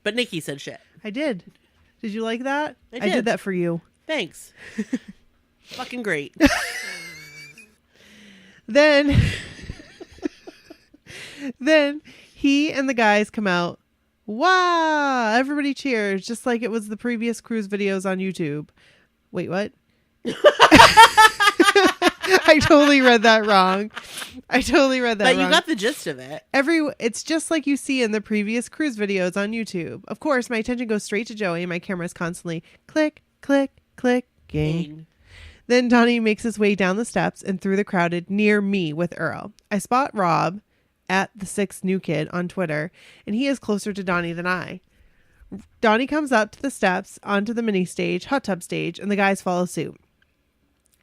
But Nikki said shit.
I did. Did you like that?
I
did
did.
that for you.
Thanks. Fucking great.
Then, then he and the guys come out. Wow! Everybody cheers, just like it was the previous cruise videos on YouTube. Wait, what? I totally read that wrong.
But
wrong.
you got the gist of it.
It's just like you see in the previous cruise videos on YouTube. Of course, my attention goes straight to Joey, and my camera is constantly click, click, clicking. Then Donnie makes his way down the steps and through the crowded near me with Earl. I spot Rob at the 6th new kid on Twitter, and he is closer to Donnie than I. Donnie comes up to the steps onto the mini stage, hot tub stage, and the guys follow suit.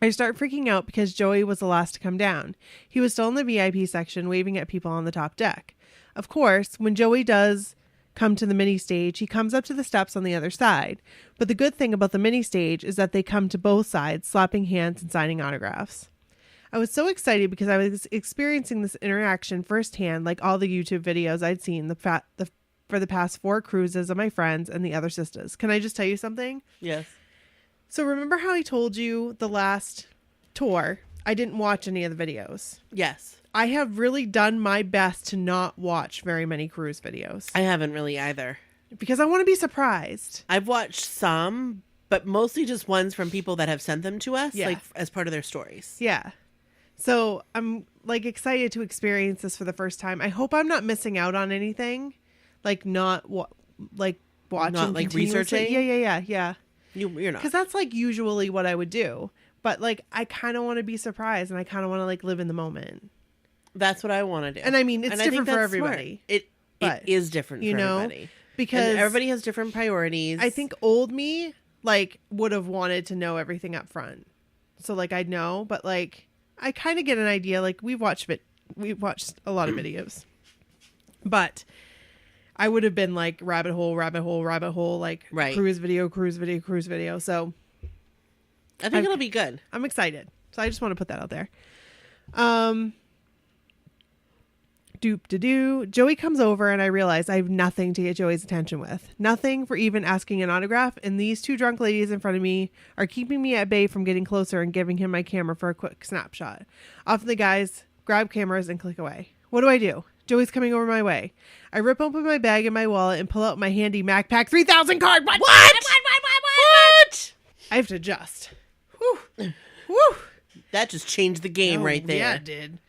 I start freaking out because Joey was the last to come down. He was still in the VIP section waving at people on the top deck. Of course, when Joey does come to the mini stage, he comes up to the steps on the other side. But the good thing about the mini stage is that they come to both sides, slapping hands and signing autographs. I was so excited because I was experiencing this interaction firsthand, like all the YouTube videos I'd seen for the past 4 cruises of my friends and the other sisters. Can I just tell you something?
Yes.
So remember how I told you the last tour, I didn't watch any of the videos?
Yes.
I have really done my best to not watch very many cruise videos.
I haven't really either.
Because I want to be surprised.
I've watched some, but mostly just ones from people that have sent them to us,
Yeah.
like as part of their stories.
Yeah. So I'm like excited to experience this for the first time. I hope I'm not missing out on anything. Like not watching.
Not, like,
continuously.
researching?
Yeah.
You're not.
Because that's like usually what I would do. But like I kind of want to be surprised and I kind of want to like live in the moment.
That's what I want to do.
And I mean, it's
And I
different
think
for
that's smart.
everybody.
It
But,
is different
you
for
know,
everybody.
Because
And everybody has different priorities.
I think old me like would have wanted to know everything up front. So like I'd know, but like I kind of get an idea. Like we've watched a lot of videos, but I would have been like rabbit hole, like
Right.
cruise video. So
I think it'll be good.
I'm excited. So I just want to put that out there. Joey comes over and I realize I have nothing to get Joey's attention with. Nothing for even asking an autograph. And these 2 drunk ladies in front of me are keeping me at bay from getting closer and giving him my camera for a quick snapshot. Often the guys grab cameras and click away. What do? Joey's coming over my way. I rip open my bag and my wallet and pull out my handy MacPack 3000 card. What? I have to adjust. Whew.
That just changed the game right there.
Yeah, it did.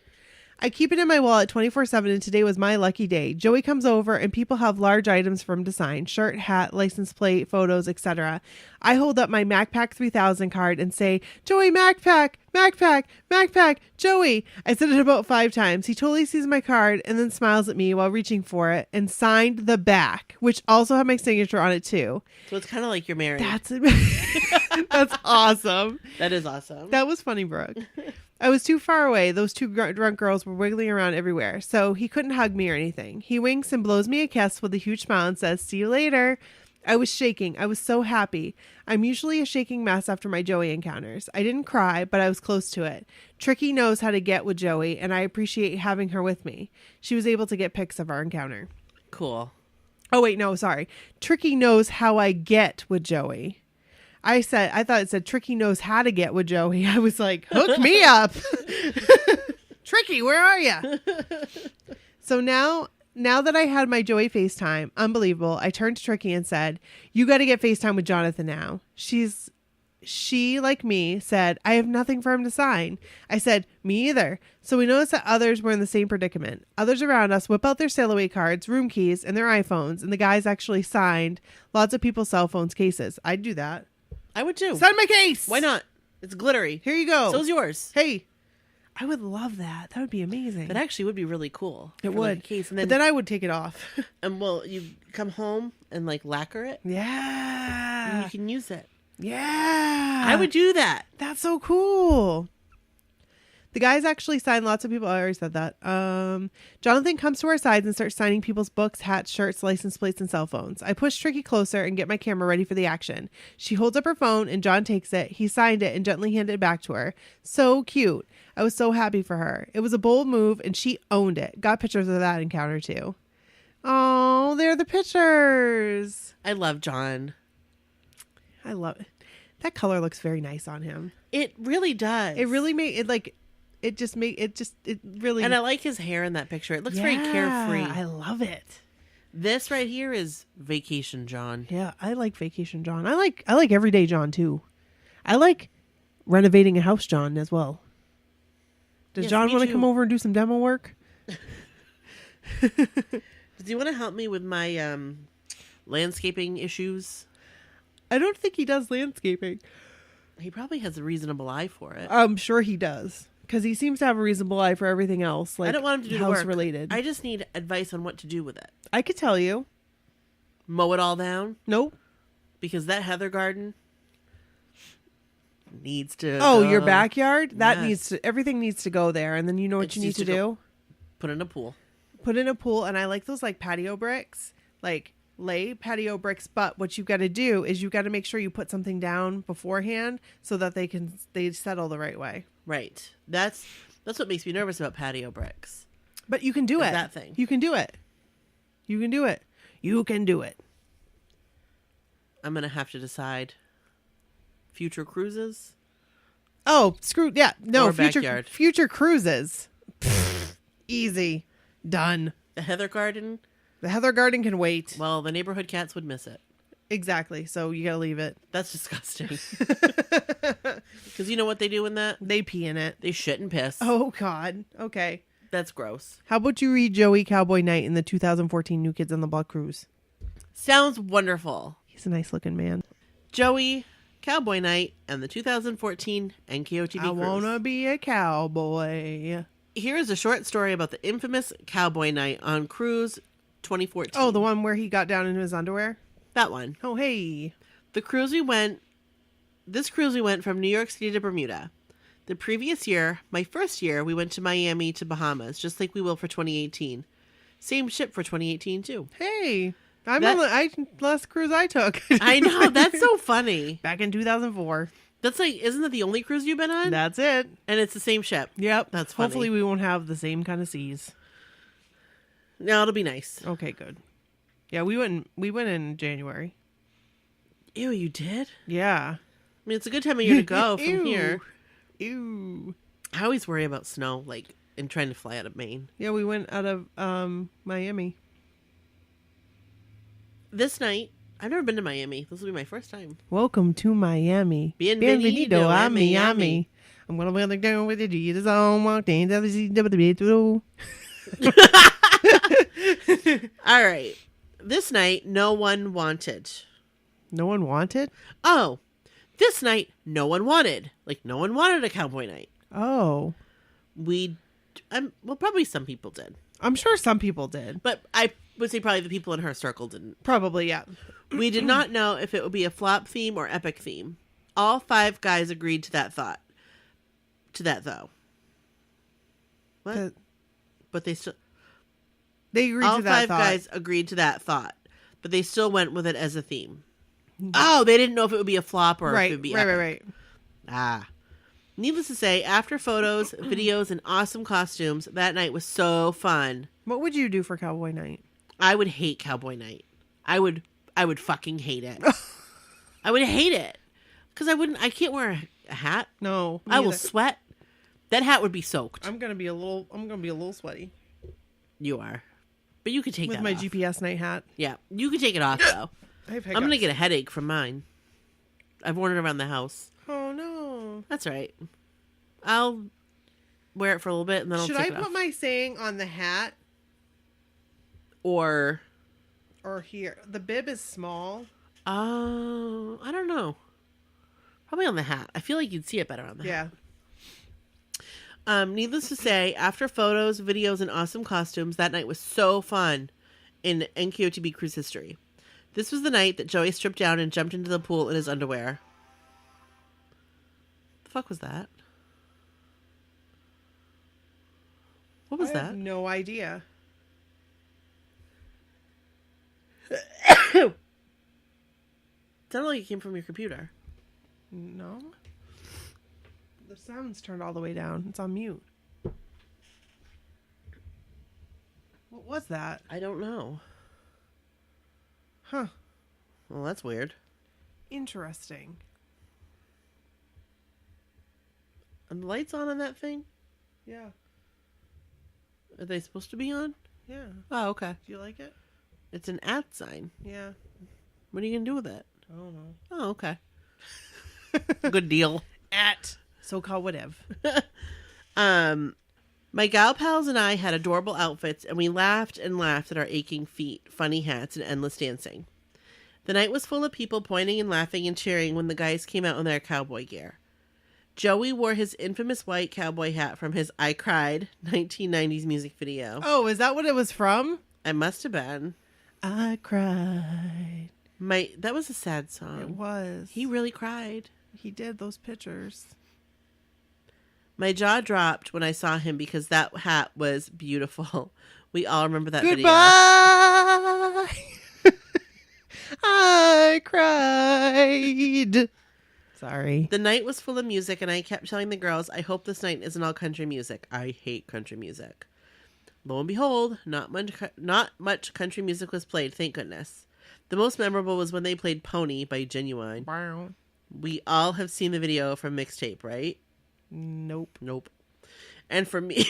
I keep it in my wallet 24/7 and today was my lucky day. Joey comes over and people have large items for him to sign. Shirt, hat, license plate, photos, etc. I hold up my MacPack 3000 card and say, Joey, MacPack, Joey. I said it about 5 times. He totally sees my card and then smiles at me while reaching for it and signed the back, which also had my signature on it too.
So it's kind of like you're married.
That's awesome.
That is awesome.
That was funny, Brooke. I was too far away. Those 2 drunk girls were wiggling around everywhere, so he couldn't hug me or anything. He winks and blows me a kiss with a huge smile and says, see you later. I was shaking. I was so happy. I'm usually a shaking mess after my Joey encounters. I didn't cry, but I was close to it. Tricky knows how to get with Joey, and I appreciate having her with me. She was able to get pics of our encounter.
Cool.
Oh, wait, no, sorry. Tricky knows how I get with Joey. I thought it said Tricky knows how to get with Joey. I was like, hook me up. Tricky, where are you? So now that I had my Joey FaceTime, unbelievable, I turned to Tricky and said, you got to get FaceTime with Jonathan now. She, like me, said, I have nothing for him to sign. I said, me either. So we noticed that others were in the same predicament. Others around us whip out their sail-away cards, room keys, and their iPhones, and the guys actually signed lots of people's cell phones cases. I'd do that.
I would too.
Sign my case.
Why not? It's glittery.
Here you go.
So's yours.
Hey, I would love that. That would be amazing.
That actually would be really cool.
It
for,
would.
like, case. And
But then I would take it off.
and well, you come home and like lacquer it. And
Yeah.
you can use it.
Yeah.
I would do that.
That's so cool. The guys actually signed lots of people. I already said that. Jonathan comes to our sides and starts signing people's books, hats, shirts, license plates, and cell phones. I push Tricky closer and get my camera ready for the action. She holds up her phone and John takes it. He signed it and gently handed it back to her. So cute. I was so happy for her. It was a bold move and she owned it. Got pictures of that encounter too. Oh, they're the pictures.
I love John.
I love it. That color looks very nice on him.
It really does.
It really made it like it really.
And I like his hair in that picture. It looks very carefree.
I love it.
This right here is Vacation John.
Yeah, I like Vacation John. I like Everyday John too. I like renovating a house John as well. Does
Yes,
John
me
want to
too.
come over and do some demo work?
Does he want to help me with my landscaping issues?
I don't think he does landscaping.
He probably has a reasonable eye for it.
I'm sure he does because he seems to have a reasonable eye for everything else. Like
I don't want him to do the
house
work.
related.
I just need advice on what to do with it.
I could tell you.
Mow it all down
Nope.
because that heather garden needs to.
Oh,
go.
your backyard? That
Yes.
needs to. Everything needs to go there, and then you know what
It
you need
needs
to
to
do.
go. Put in a pool.
Put in a pool, and I like those like patio bricks. Like lay patio bricks, but what you've got to do is you've got to make sure you put something down beforehand so that they settle the right way.
Right. That's what makes me nervous about patio bricks.
But you can do
Is
it.
that thing.
You can do it. You can do it. You can do it.
I'm gonna have to decide. Future cruises.
Oh, screw yeah. No,
Or
future
backyard.
future cruises. Easy. Done.
The heather garden.
The Heather Garden can wait.
Well, the neighborhood cats would miss it.
Exactly. So you gotta leave it.
That's disgusting. Because you know what they do in that?
They pee in it.
They shit and piss.
Oh God. Okay.
That's gross.
How about you read Joey Cowboy Night in the 2014 New Kids on the Block cruise?
Sounds wonderful.
He's a nice looking man.
Joey, Cowboy Night, and the 2014 NKOTB
I
cruise.
wanna be a cowboy.
Here is a short story about the infamous Cowboy Night on Cruise 2014.
Oh, the one where he got down in his underwear?
That one.
Oh, hey.
This cruise we went from New York City to Bermuda. The previous year, my first year, we went to Miami to Bahamas, just like we will for 2018. Same ship for 2018 too.
Hey. I'm
That-
on the last cruise I took.
I know, that's so funny.
Back in 2004.
That's like, isn't that the only cruise you've been on?
That's it.
And it's the same ship.
Yep.
That's funny.
Hopefully we won't have the same kind of seas.
No, it'll be nice.
Okay, good. Yeah, we went in January.
Ew, you did?
Yeah.
I mean, it's a good time of year to go from
Ew.
here.
Ew.
I always worry about snow, like, and trying to fly out of Maine.
Yeah, we went out of Miami.
This night, I've never been to Miami. This will be my first time.
Welcome to Miami.
Bienvenido a Miami.
Miami. I'm gonna be down with the Jesus on walked in the
All right. This night, no one wanted.
No one wanted?
Oh, this night, no one wanted. Like, no one wanted a cowboy night.
Oh.
Well, probably some people did.
I'm sure some people did.
But I would say probably the people in her circle didn't.
Probably, yeah.
We did not know if it would be a flop theme or epic theme. All 5 guys agreed to that thought. To that, though. What? But they still...
They agreed
All
to that
5
thought.
guys agreed to that thought. But they still went with it as a theme. Oh, they didn't know if it would be a flop or if it would be epic.
Right.
Ah. Needless to say, after photos, videos, and awesome costumes, that night was so fun.
What would you do for Cowboy Night?
I would hate Cowboy Night. I would fucking hate it. I would hate it. Because I can't wear a hat.
No.
I will
neither.
sweat. That hat would be soaked.
I'm gonna be a little sweaty.
You are. But you could take
With
that
my
off.
GPS night hat.
Yeah, you could take it off, though.
I have
I'm going to
hiccups.
get a headache from mine. I've worn it around the house.
Oh no.
That's right. I'll wear it for a little bit and then I'll
Should
take
I
it
put
off.
my saying on the hat
Or,
or here? The bib is small.
I don't know. Probably on the hat. I feel like you'd see it better on the hat.
Yeah.
Needless to say, after photos, videos, and awesome costumes, that night was so fun in NKOTB cruise history. This was the night that Joey stripped down and jumped into the pool in his underwear. The fuck was that? What was
I
that?
have no idea.
Sounded like it came from your computer.
No. The sound's turned all the way down. It's on mute. What was that?
I don't know.
Huh.
Well, that's weird.
Interesting.
Are the lights on that thing?
Yeah.
Are they supposed to be on?
Yeah.
Oh, okay.
Do you like it?
It's an @ sign.
Yeah.
What are you going to do with it?
I don't know.
Oh, okay. Good deal.
At so-called whatever.
My gal pals and I had adorable outfits, and we laughed and laughed at our aching feet, funny hats, and endless dancing. The night was full of people pointing and laughing and cheering when the guys came out in their cowboy gear. Joey wore his infamous white cowboy hat from his I Cried 1990s music video.
Oh, is that what it was from?
I must have been.
I cried.
That was a sad song.
It was.
He really cried.
He did those pictures.
My jaw dropped when I saw him because that hat was beautiful. We all remember that video.
Goodbye. I cried. Sorry.
The night was full of music, and I kept telling the girls, I hope this night isn't all country music. I hate country music. Lo and behold, not much country music was played, thank goodness. The most memorable was when they played Pony by Genuine.
Wow.
We all have seen the video from Mixtape, right?
Nope.
Nope. And for me...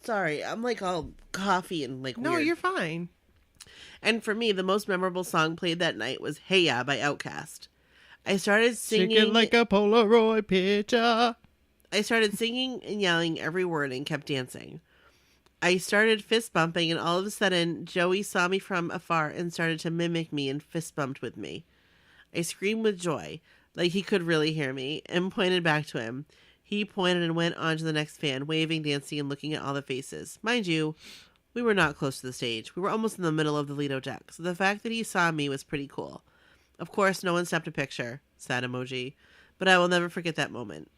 Sorry, I'm like all coffee and like
No,
weird.
you're fine.
And for me, the most memorable song played that night was Hey Ya by Outkast. I started singing...
Shaking like a Polaroid picture.
I started singing and yelling every word and kept dancing. I started fist bumping, and all of a sudden, Joey saw me from afar and started to mimic me and fist bumped with me. I screamed with joy, like he could really hear me, and pointed back to him. He pointed and went on to the next fan, waving, dancing, and looking at all the faces. Mind you, we were not close to the stage. We were almost in the middle of the Lido deck, so the fact that he saw me was pretty cool. Of course, no one snapped a picture. Sad emoji. But I will never forget that moment.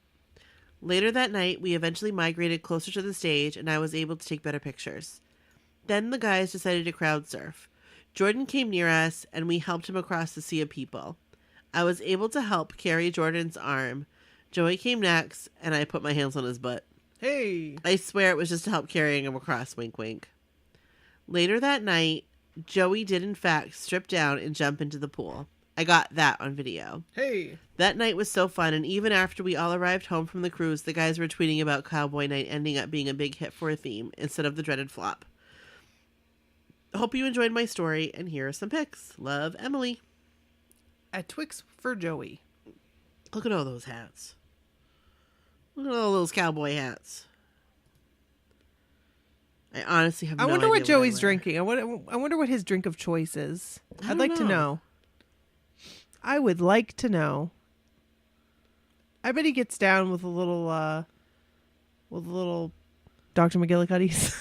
Later that night, we eventually migrated closer to the stage, and I was able to take better pictures. Then the guys decided to crowd surf. Jordan came near us, and we helped him across the sea of people. I was able to help carry Jordan's arm. Joey came next, and I put my hands on his butt.
Hey.
I swear it was just to help carrying him across, wink wink. Later that night, Joey did in fact strip down and jump into the pool. I got that on video.
Hey.
That night was so fun, and even after we all arrived home from the cruise, the guys were tweeting about Cowboy Night ending up being a big hit for a theme instead of the dreaded flop. Hope you enjoyed my story, and here are some pics. Love, Emily.
A Twix for Joey.
Look at all those hats. Look at all those cowboy hats. I honestly have no idea.
I wonder what Joey's
I wear.
drinking. I wonder what his drink of choice is.
I
I'd
don't
like to
know.
know. I would like to know. I bet he gets down with a little Dr. McGillicuddy's.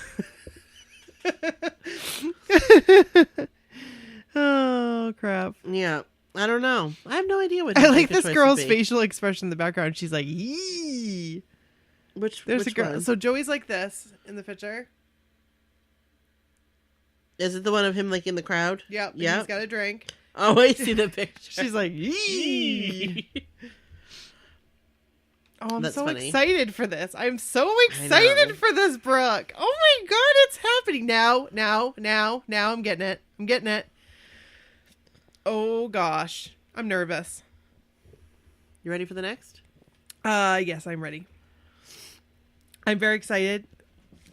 Oh crap!
Yeah, I don't know. I have no idea what
I
his
like
drink of
this
choice
girl's
would be.
facial expression in the background. She's like, "Yee."
Which
There's
which
a girl.
one?
So Joey's like this in the picture.
Is it the one of him like in the crowd?
Yep.
Yeah.
He's got a drink.
Oh, I see the picture.
She's like, "Yee." Oh, I'm
That's
so
funny.
excited for this. I'm so excited
know.
for this, Brooke. Oh my god, it's happening now. I'm getting it. I'm getting it. Oh gosh. I'm nervous.
You ready for the next?
Yes, I'm ready. I'm very excited.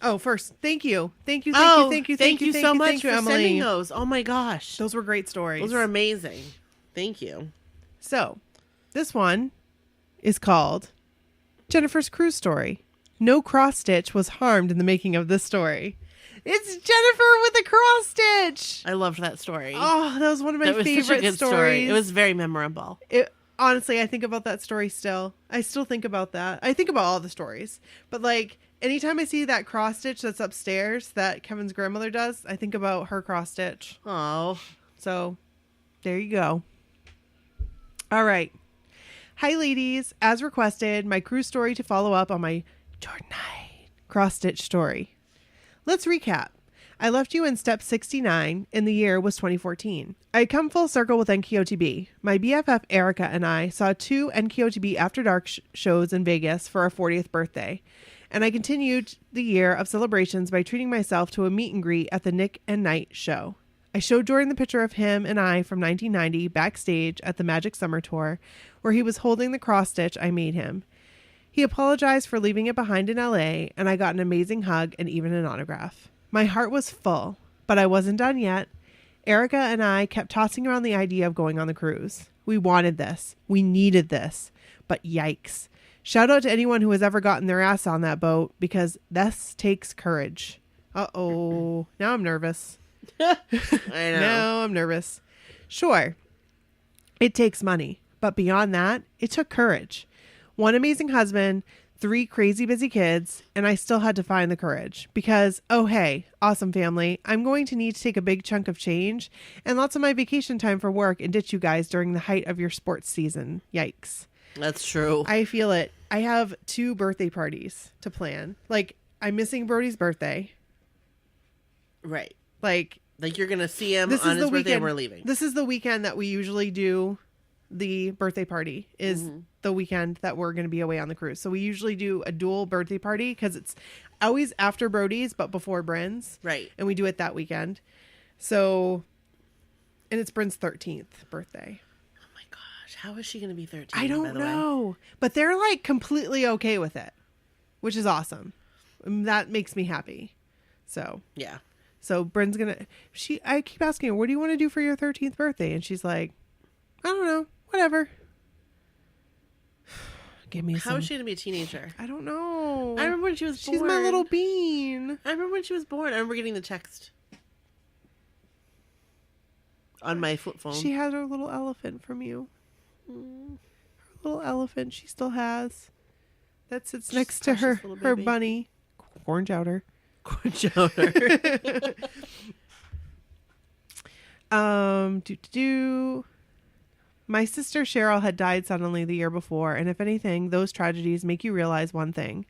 Oh, first, thank you. Thank you
so much for
Emily.
sending those. Oh my gosh.
Those were great stories.
Those are amazing. Thank you.
So, this one is called Jennifer's Cruise Story. No cross stitch was harmed in the making of this story. It's Jennifer with a cross stitch.
I loved that story.
Oh, that was one of my
that was
favorite
such a good
stories.
story. It was very memorable.
Honestly, I think about that story still. I still think about that. I think about all the stories. But like anytime I see that cross stitch that's upstairs that Kevin's grandmother does, I think about her cross stitch.
Oh,
So, there you go. All right. Hi, ladies. As requested, my cruise story to follow up on my Jordanite cross-stitch story. Let's recap. I left you in step 69, and the year was 2014. I had come full circle with NKOTB. My BFF Erica and I saw 2 NKOTB After Dark shows in Vegas for our 40th birthday, and I continued the year of celebrations by treating myself to a meet and greet at the Nick and Knight show. I showed Jordan the picture of him and I from 1990 backstage at the Magic Summer Tour, where he was holding the cross stitch I made him. He apologized for leaving it behind in LA, and I got an amazing hug and even an autograph. My heart was full, but I wasn't done yet. Erica and I kept tossing around the idea of going on the cruise. We wanted this. We needed this. But yikes. Shout out to anyone who has ever gotten their ass on that boat, because this takes courage. Uh-oh. Now I'm nervous.
I know.
Now I'm nervous. Sure, it takes money, but beyond that, it took courage. One amazing husband, 3 crazy busy kids, and I still had to find the courage because, oh hey, awesome family, I'm going to need to take a big chunk of change and lots of my vacation time for work and ditch you guys during the height of your sports season. Yikes.
That's true.
I feel it. I have 2 birthday parties to plan. Like, I'm missing Brody's birthday.
Right.
Like
you're going to see him
this
on
is
his
the
birthday and
weekend.
we're leaving.
This is the weekend that we usually do the birthday party is the weekend that we're going to be away on the cruise. So we usually do a dual birthday party because it's always after Brody's, but before Bryn's.
Right.
And we do it that weekend. So, and it's Bryn's 13th birthday.
Oh my gosh. How is she going to be 13?
I don't know. But they're like completely okay with it, which is awesome. That makes me happy. So,
yeah.
So Bryn's I keep asking her, what do you want to do for your 13th birthday? And she's like, I don't know, whatever. Give me
How is she going to be a teenager?
I don't know.
I remember when she was born.
She's my little bean.
I remember when she was born. I remember getting the text on my flip phone.
She had her little elephant from you. Her little elephant she still has. That sits next to her bunny. Corn chowder.
Corn chowder.
My sister Cheryl had died suddenly the year before, and if anything, those tragedies make you realize one thing.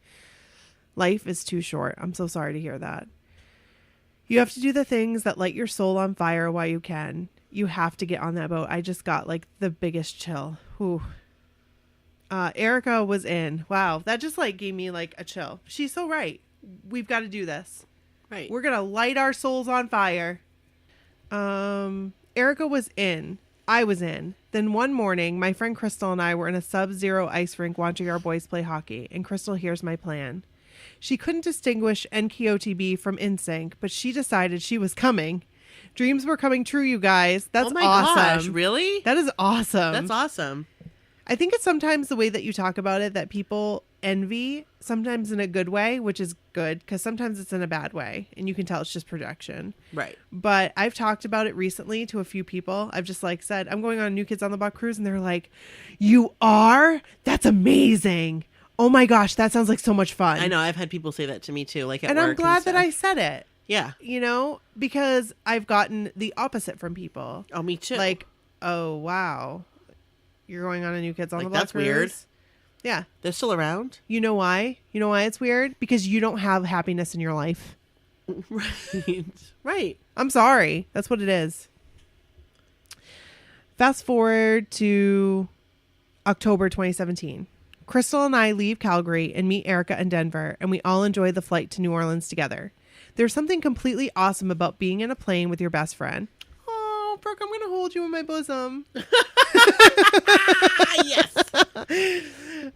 Life is too short. I'm so sorry to hear that. You have to do the things that light your soul on fire while you can. You have to get on that boat. I just got like the biggest chill. Whew. Erica was in. Wow. That just like gave me like a chill. She's so right. We've got to do this.
Right.
We're going to light our souls on fire. Erica was in. I was in. Then one morning, my friend Crystal and I were in a sub-zero ice rink watching our boys play hockey, and Crystal hears my plan. She couldn't distinguish NKOTB from NSYNC, but she decided she was coming. Dreams were coming true, you guys. That's awesome.
Oh my gosh, really?
That is awesome.
That's awesome.
I think it's sometimes the way that you talk about it that people envy, sometimes in a good way, which is good because sometimes it's in a bad way and you can tell it's just projection.
Right.
But I've talked about it recently to a few people. I've just like said, I'm going on a New Kids on the Block cruise, and they're like, you are? That's amazing. Oh my gosh, that sounds like so much fun.
I know. I've had people say that to me too, like at
and
work.
I'm glad that
stuff.
I said it.
Yeah.
You know, because I've gotten the opposite from people.
Oh, me too.
Like, oh, wow. You're going on a New Kids on the Block
that's
cruise?
weird.
Yeah.
They're still around?
You know why? You know why it's weird? Because you don't have happiness in your life.
Right. Right.
I'm sorry. That's what it is. Fast forward to October 2017. Crystal and I leave Calgary and meet Erica in Denver, and we all enjoy the flight to New Orleans together. There's something completely awesome about being in a plane with your best friend. Oh, Brooke, I'm going to hold you in my bosom.
Yes.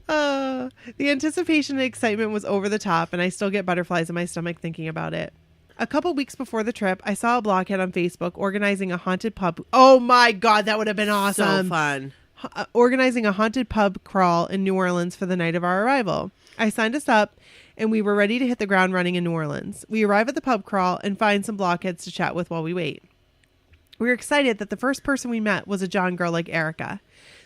The anticipation and excitement was over the top, and I still get butterflies in my stomach thinking about it. A couple weeks before the trip, I saw a blockhead on Facebook organizing a haunted pub. Oh my God, that would have been awesome.
So fun.
Organizing a haunted pub crawl in New Orleans for the night of our arrival. I signed us up, and we were ready to hit the ground running in New Orleans. We arrive at the pub crawl and find some blockheads to chat with while we wait. We were excited that the first person we met was a John girl like Erica.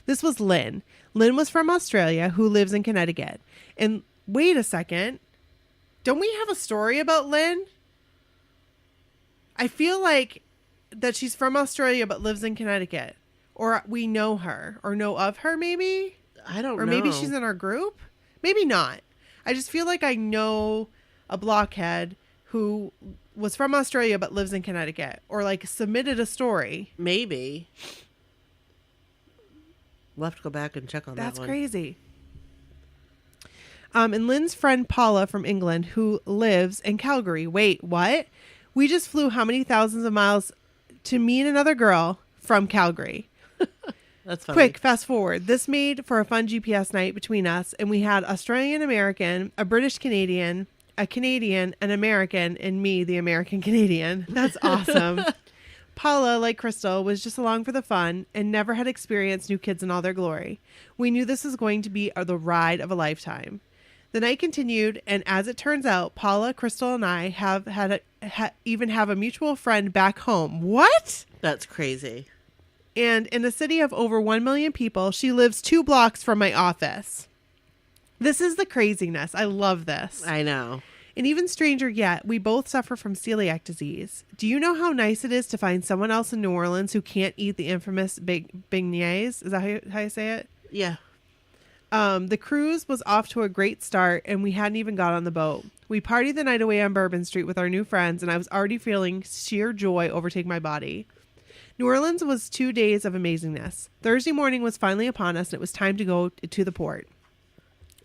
This was Lynn. Lynn was from Australia, who lives in Connecticut. And wait a second. Don't we have a story about Lynn? I feel like that she's from Australia but lives in Connecticut. Or we know her or know of her, maybe?
I don't know.
Or maybe she's in our group. Maybe not. I just feel like I know a blockhead who was from Australia but lives in Connecticut, or like submitted a story.
Maybe. We'll have to go back and check on that one.
That's crazy. And Lynn's friend Paula from England, who lives in Calgary. Wait, what? We just flew how many thousands of miles to meet another girl from Calgary?
That's funny.
Quick, fast forward. This made for a fun GPS night between us, and we had Australian American, a British Canadian, a Canadian, an American, and me, the American Canadian. That's awesome. Paula, like Crystal, was just along for the fun and never had experienced New Kids in all their glory. We knew this was going to be the ride of a lifetime. The night continued, and as it turns out, Paula, Crystal, and I have even have a mutual friend back home. What?
That's crazy.
And in a city of over 1 million people, she lives 2 blocks from my office. This is the craziness. I love this.
I know.
And even stranger yet, we both suffer from celiac disease. Do you know how nice it is to find someone else in New Orleans who can't eat the infamous beignets? Is that how you say it?
Yeah.
The cruise was off to a great start, and we hadn't even got on the boat. We partied the night away on Bourbon Street with our new friends, and I was already feeling sheer joy overtake my body. New Orleans was 2 days of amazingness. Thursday morning was finally upon us, and it was time to go to the port.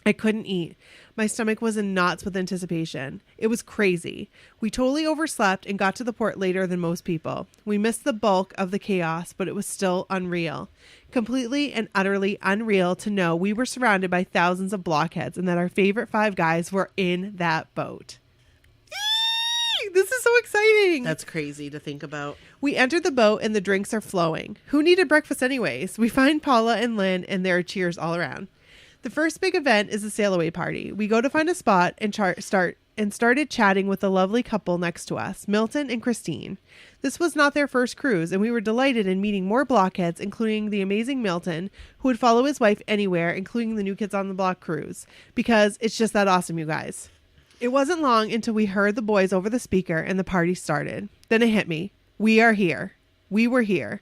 I couldn't eat. My stomach was in knots with anticipation. It was crazy. We totally overslept and got to the port later than most people. We missed the bulk of the chaos, but it was still unreal. Completely and utterly unreal to know we were surrounded by thousands of blockheads and that our favorite 5 guys were in that boat. Eee! This is so exciting.
That's crazy to think about.
We entered the boat and the drinks are flowing. Who needed breakfast anyways? We find Paula and Lynn and there are cheers all around. The first big event is a sail away party. We go to find a spot and started chatting with the lovely couple next to us, Milton and Christine. This was not their first cruise, and we were delighted in meeting more blockheads, including the amazing Milton, who would follow his wife anywhere, including the New Kids on the Block cruise, because it's just that awesome, you guys. It wasn't long until we heard the boys over the speaker and the party started. Then it hit me. We are here. We were here.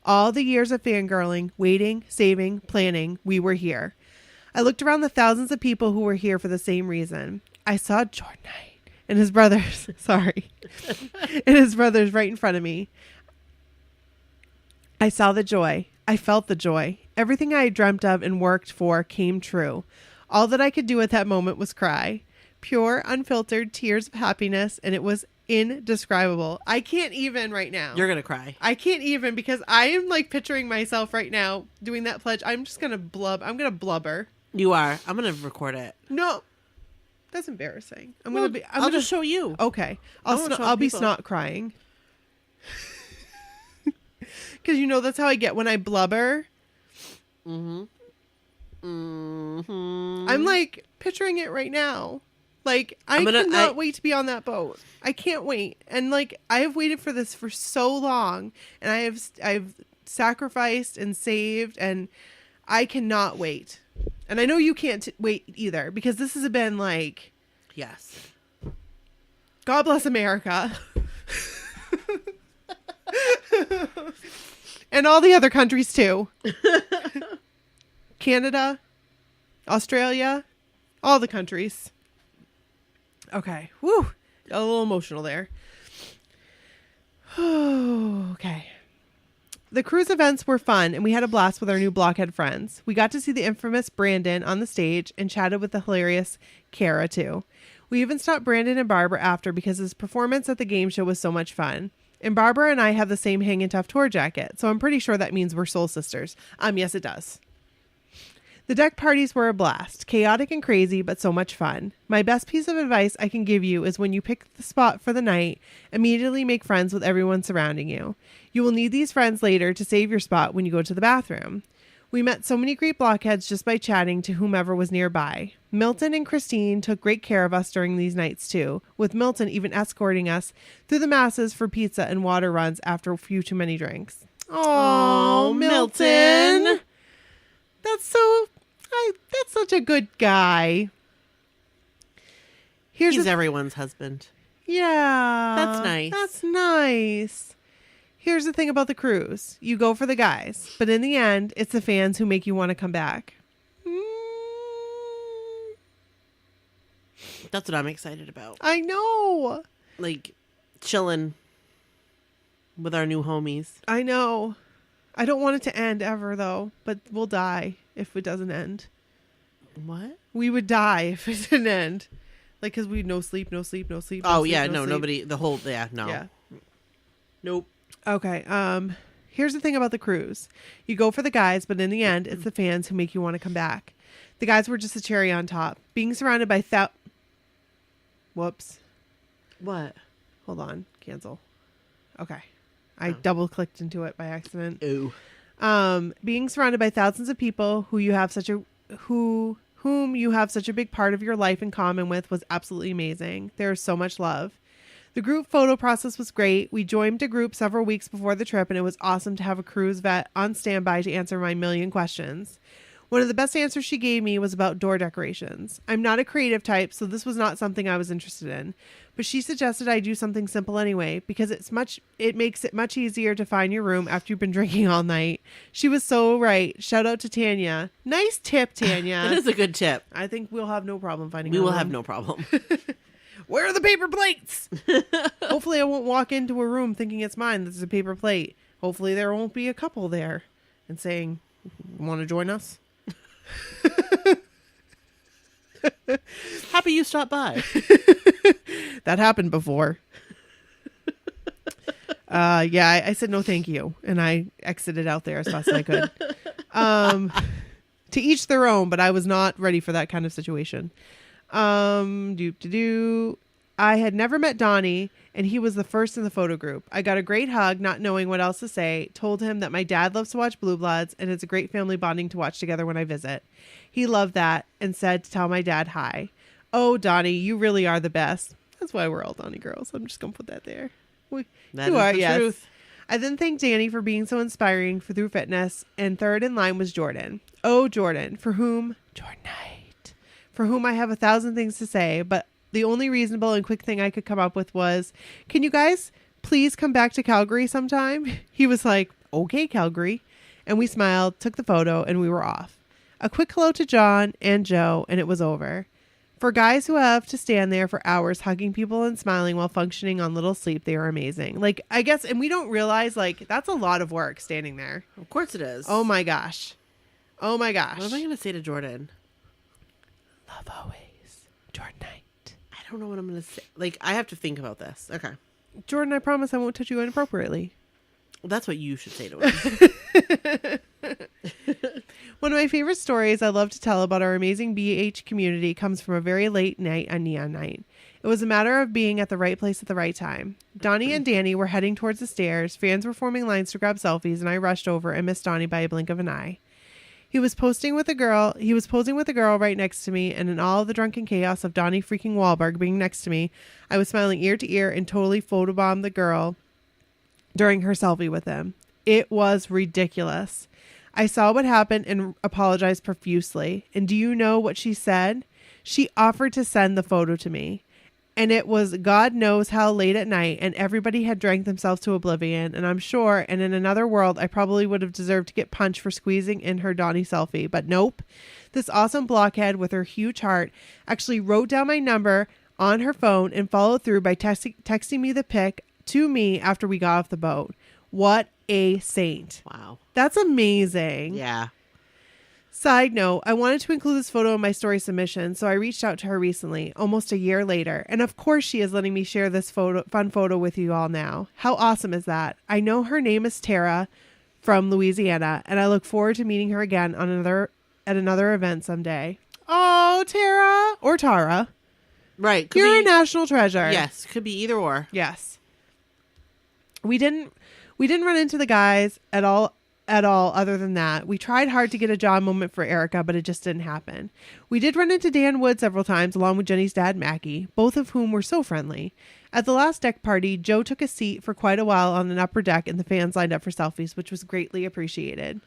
All the years of fangirling, waiting, saving, planning, we were here. I looked around the thousands of people who were here for the same reason. I saw Jordan Knight and his brothers, and his brothers right in front of me. I saw the joy. I felt the joy. Everything I had dreamt of and worked for came true. All that I could do at that moment was cry. Pure, unfiltered tears of happiness, and it was indescribable. I can't even right now.
You're going to cry.
I can't even because I am like picturing myself right now doing that pledge. I'm just going to I'm going to blubber.
You are. I'm going to record it.
No. That's embarrassing.
I'll just show you.
Okay.
show
I'll be
people.
snot crying. Cuz you know that's how I get when I blubber.
Mhm.
I'm like picturing it right now. Like I cannot wait to be on that boat. I can't wait. And like I have waited for this for so long, and I've sacrificed and saved, and I cannot wait. And I know you can't wait either, because this has been like,
Yes.
God bless America. And all the other countries too. Canada, Australia, all the countries. Okay. Woo. Got a little emotional there. Okay. The cruise events were fun, and we had a blast with our new blockhead friends. We got to see the infamous Brandon on the stage and chatted with the hilarious Kara, too. We even stopped Brandon and Barbara after because his performance at the game show was so much fun. And Barbara and I have the same Hangin' Tough tour jacket, so I'm pretty sure that means we're soul sisters. Yes, it does. The deck parties were a blast, chaotic and crazy, but so much fun. My best piece of advice I can give you is when you pick the spot for the night, immediately make friends with everyone surrounding you. You will need these friends later to save your spot when you go to the bathroom. We met so many great blockheads just by chatting to whomever was nearby. Milton and Christine took great care of us during these nights too, with Milton even escorting us through the masses for pizza and water runs after a few too many drinks. Oh, Milton! That's such a good guy.
He's everyone's husband.
Yeah.
That's nice.
That's nice. Here's the thing about the cruise. You go for the guys, but in the end, it's the fans who make you want to come back.
That's what I'm excited about.
I know.
Like, chilling with our new homies.
I know. I don't want it to end ever, though, but we'll die if it doesn't end.
What?
We would die if it didn't end. Like, because we no sleep, no sleep, no sleep.
Oh,
sleep,
yeah,
no
no,
sleep.
nobody, the whole, yeah, no.
Yeah.
Nope.
Okay. Here's the thing about the cruise. You go for the guys, but in the end, it's the fans who make you want to come back. The guys were just a cherry on top. Being surrounded by Whoops.
What?
Hold on. Cancel. Okay. I double clicked into it by accident.
Ooh.
Being surrounded by thousands of people whom you have such a big part of your life in common with was absolutely amazing. There is so much love. The group photo process was great. We joined a group several weeks before the trip, and it was awesome to have a cruise vet on standby to answer my million questions. One of the best answers she gave me was about door decorations. I'm not a creative type, so this was not something I was interested in. But she suggested I do something simple anyway, because it makes it much easier to find your room after you've been drinking all night. She was so right. Shout out to Tanya. Nice tip, Tanya.
That is a good tip.
I think we'll have no problem finding
We
our
will
room.
have no problem.
Where are the paper plates? Hopefully I won't walk into a room thinking it's mine. This is a paper plate. Hopefully there won't be a couple there and saying, want to join us?
Happy you stopped by.
That happened before. Yeah, I said no thank you, and I exited out there as fast as I could. To each their own, but I was not ready for that kind of situation. I had never met Donnie, and he was the first in the photo group. I got a great hug, not knowing what else to say, told him that my dad loves to watch Blue Bloods, and it's a great family bonding to watch together when I visit. He loved that and said to tell my dad hi. Oh, Donnie, you really are the best. That's why we're all Donnie girls. I'm just going to put that there.
That is the truth.
I then thanked Danny for being so inspiring through fitness, and third in line was Jordan. Oh, Jordan, Jordan Knight, for whom I have 1,000 things to say, but the only reasonable and quick thing I could come up with was, can you guys please come back to Calgary sometime? He was like, okay, Calgary. And we smiled, took the photo, and we were off. A quick hello to John and Joe, and it was over. For guys who have to stand there for hours hugging people and smiling while functioning on little sleep, they are amazing. Like, I guess, and we don't realize, like, that's a lot of work standing there.
Of course it is.
Oh my gosh. Oh my gosh.
What am I going to say to Jordan?
Love always. Jordan Knight.
I don't know what I'm going to say. Like, I have to think about this. Okay.
Jordan, I promise I won't touch you inappropriately.
Well, that's what you should say to him.
One of my favorite stories I love to tell about our amazing BH community comes from a very late night on Neon Night. It was a matter of being at the right place at the right time. Donnie and Danny were heading towards the stairs. Fans were forming lines to grab selfies, and I rushed over and missed Donnie by a blink of an eye. He was posing with a girl right next to me, and in all of the drunken chaos of Donnie freaking Wahlberg being next to me, I was smiling ear to ear and totally photobombed the girl during her selfie with him. It was ridiculous. I saw what happened and apologized profusely. And do you know what she said? She offered to send the photo to me. And it was God knows how late at night, and everybody had drank themselves to oblivion. And I'm sure, and in another world, I probably would have deserved to get punched for squeezing in her Donnie selfie. But nope. This awesome blockhead with her huge heart actually wrote down my number on her phone and followed through by texting me the pic to me after we got off the boat. What a saint.
Wow.
That's amazing.
Yeah.
Side note, I wanted to include this photo in my story submission, so I reached out to her recently, almost a year later. And of course she is letting me share this fun photo with you all now. How awesome is that? I know her name is Tara from Louisiana, and I look forward to meeting her again at another event someday. Oh, Tara. Or Tara.
Right.
You're a national treasure.
Yes. Could be either or.
Yes. We didn't run into the guys at all other than that. We tried hard to get a John moment for Erica, but it just didn't happen. We did run into Dan Wood several times along with Jenny's dad, Mackie, both of whom were so friendly. At the last deck party, Joe took a seat for quite a while on an upper deck and the fans lined up for selfies, which was greatly appreciated.